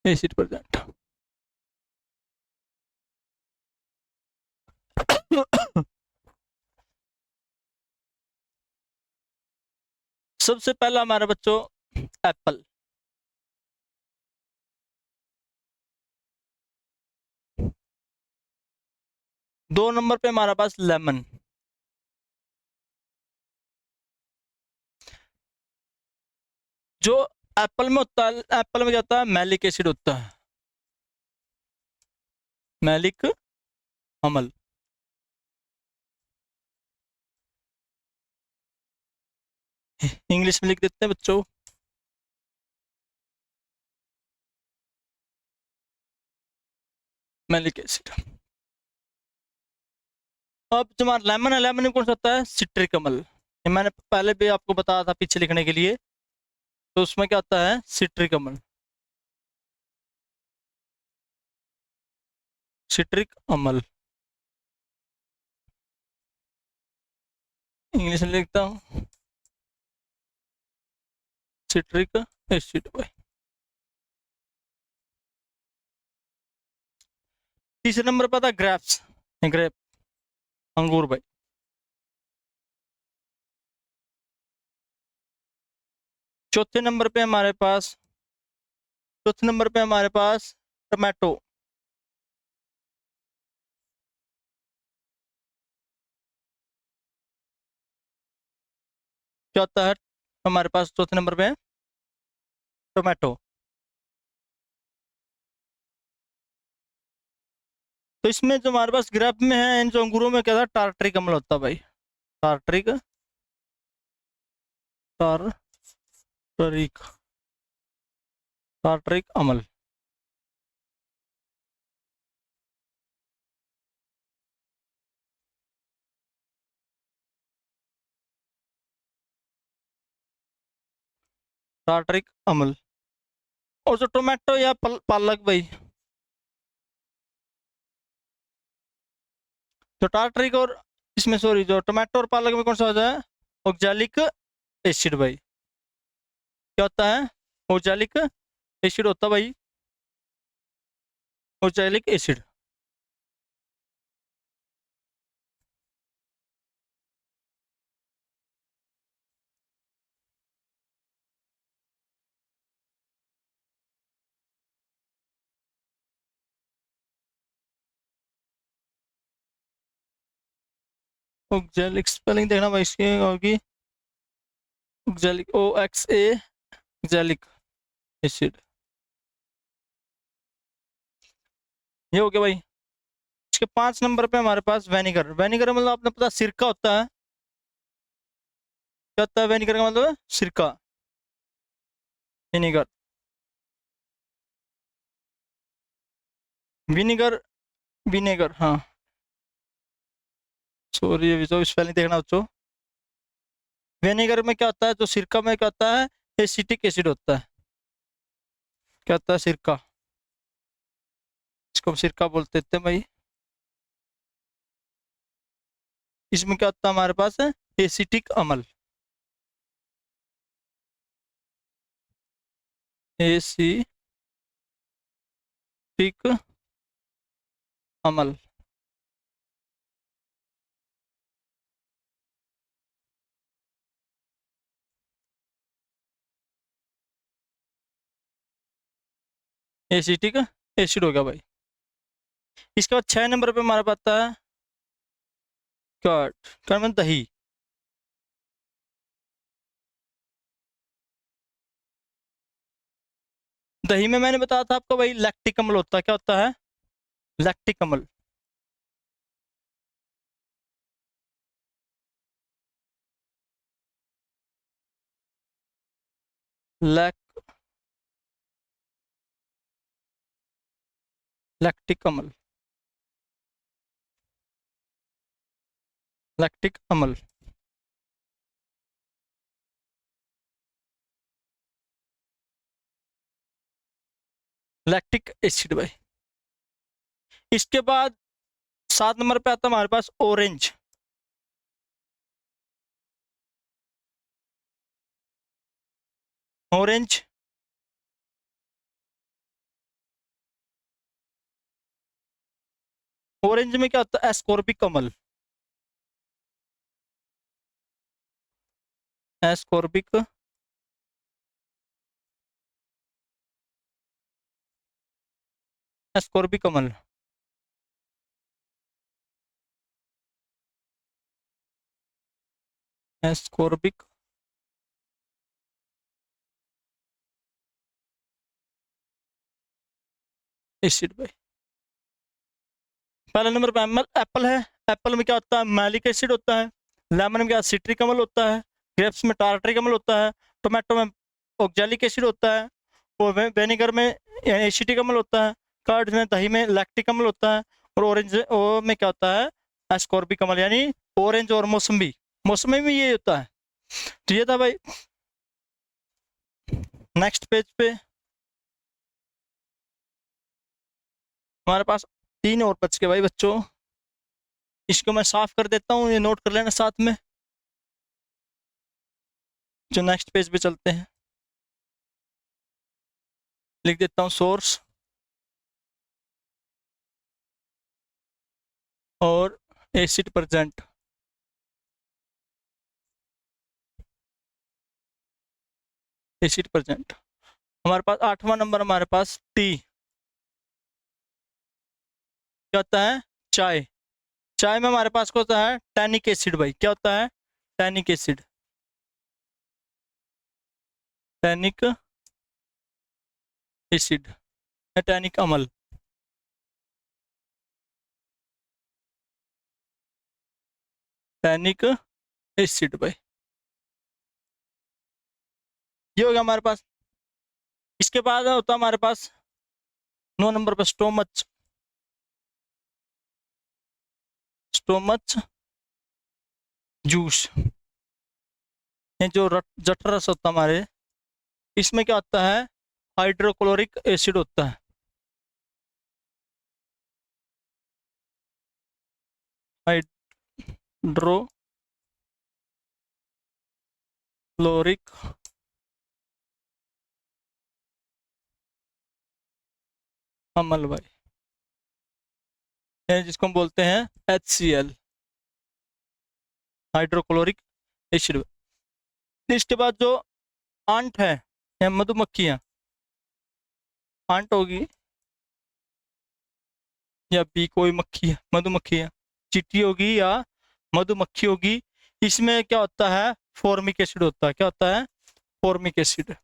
Acid present. सबसे पहला हमारा बच्चों एप्पल। दो नंबर पे हमारा पास लेमन। जो एप्पल में होता है, एप्पल में क्या होता है, मैलिक एसिड होता है, मैलिक अम्ल। इंग्लिश में लिख देते हैं बच्चों, मैलिक एसिड। अब जो हमारा लेमन है, लेमन में कौन सा होता है, सिट्रिक अम्ल। ये मैंने पहले भी आपको बताया था पीछे लिखने के लिए। तो उसमें क्या होता है, सिट्रिक अम्ल, सिट्रिक अम्ल। इंग्लिश में लिखता हूँ सिट्रिक एसिड भाई। तीसरे नंबर पर था ग्रेप्स, ग्रेप, अंगूर भाई। चौथे नंबर पे हमारे पास, चौथे नंबर पे हमारे पास टमाटो। क्या होता है हमारे पास चौथे नंबर पे, टोमेटो। तो इसमें जो हमारे पास ग्रेप में है, इन जो अंगूरों में क्या था, टार्ट्रिक अम्ल होता है भाई, टार्ट्रिक, टार्ट्रिक, टार्ट्रिक अम्ल। टार्ट्रिक अम्ल। और जो टोमेटो या पालक भाई, जो टार्ट्रिक और इसमें सॉरी, जो टोमेटो और पालक में कौन सा होता है, ऑक्जेलिक एसिड भाई। क्या होता है, ऑक्जेलिक एसिड होता है भाई, ऑक्जेलिक एसिड। ऑक्जेलिक स्पेलिंग देखना भाई इसकी होगी, ऑक्जेलिक, OXA, ऑक्जेलिक एसिड। ये हो गया भाई। इसके 5 नंबर पे हमारे पास वेनिगर। वेनिगर मतलब आपने पता सिरका होता है। क्या होता है वेनिगर का मतलब? सिरका, विनीगर। विनीगर, विनेगर, हाँ सॉरी, अभी तो स्पेलिंग देखना बच्चों। विनेगर में क्या होता है, जो सिरका में क्या होता है, एसिटिक एसिड होता है। क्या होता है? सिरका। इसको हम सिरका बोलते थे भाई। इसमें क्या होता है हमारे पास है, एसिटिक अम्ल। एसिटिक अम्ल। एसिटिक एसिड हो गया भाई। इसके बाद 6 नंबर पे हमारे पास आता है कर्ड। कर्ड मतलब दही। दही में मैंने बताया था आपको भाई, लैक्टिक अम्ल होता है। क्या होता है? लैक्टिक अम्ल। लैक लैक्टिक अम्ल। लैक्टिक अम्ल। लैक्टिक एसिड भाई। इसके बाद 7 नंबर पे आता है हमारे पास ऑरेंज। ऑरेंज। ऑरेंज में क्या होता है, एस्कॉर्बिक अम्ल। एस्कॉर्बिक, एस्कॉर्बिक अम्ल। एस्कॉर्बिक एसिड भाई। पहले नंबर पे एप्पल है। एप्पल में क्या होता है, मैलिक एसिड होता है। लेमन में क्या, सिट्रिक अम्ल होता है। ग्रेप्स में टार्ट्रिक अम्ल होता है। टोमेटो में ऑक्जेलिक एसिड होता है। और वेनेगर में एसिटिक अम्ल होता है। कर्ड में, दही में लैक्टिक अम्ल होता है। और ऑरेंज में क्या होता है, एस्कॉर्बिक अम्ल। यानी ऑरेंज और मौसमी, मौसमी में ये होता है। तो ये था भाई। नेक्स्ट पेज पे हमारे पास 3 और बच के भाई बच्चों। इसको मैं साफ कर देता हूँ, ये नोट कर लेना साथ में। जो नेक्स्ट पेज पे चलते हैं, लिख देता हूँ सोर्स और एसिड प्रेजेंट। Acid present. हमारे पास 8वां नंबर, हमारे पास टी। क्या होता है, चाय। चाय में हमारे पास क्या होता है, टैनिक एसिड भाई। क्या होता है, tannic acid. Tannic acid, tannic अम्ल। टैनिक एसिड भाई। ये हो गया हमारे पास। इसके बाद होता है हमारे पास 9 नंबर पर स्टोमच। Stomach juice. ये जो जठर रस होता है हमारे, इसमें क्या होता है, हाइड्रोक्लोरिक एसिड होता है। हाइड्रोक्लोरिक अम्ल भाई, ये जिसको हम बोलते हैं HCl, हाइड्रोक्लोरिक एसिड। इसके बाद जो आंट है या मधुमक्खियां, आंट होगी या भी कोई मक्खी है, मधुमक्खी है, चींटी होगी या मधुमक्खी होगी। इसमें क्या होता है, फॉर्मिक एसिड होता है। क्या होता है, फॉर्मिक एसिड।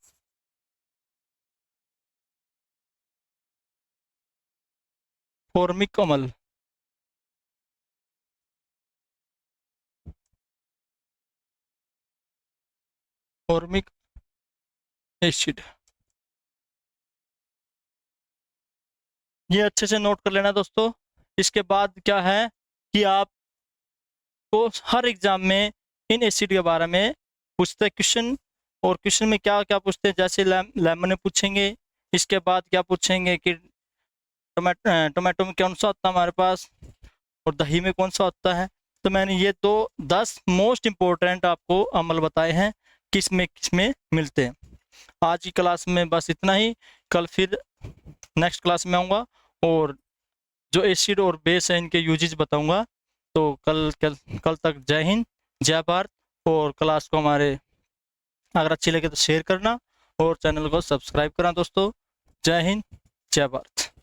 फॉर्मिक अम्ल, फॉर्मिक एसिड। ये अच्छे से नोट कर लेना दोस्तों। इसके बाद क्या है कि आपको हर एग्जाम में इन एसिड के बारे में पूछते हैं क्वेश्चन, और क्वेश्चन में क्या क्या पूछते हैं, जैसे लेमन में पूछेंगे। इसके बाद क्या पूछेंगे कि टोमेटो में कौन सा होता है हमारे पास, और दही में कौन सा होता है। तो मैंने ये तो 10 मोस्ट इम्पोर्टेंट आपको अमल बताए हैं किस में मिलते हैं। आज की क्लास में बस इतना ही। कल फिर नेक्स्ट क्लास में आऊँगा और जो एसिड और बेस है इनके यूजेस बताऊंगा। तो कल तक जय हिंद, जय भारत। और क्लास को हमारे अगर अच्छी लगे तो शेयर करना और चैनल को सब्सक्राइब करना दोस्तों। जय हिंद, जय भारत।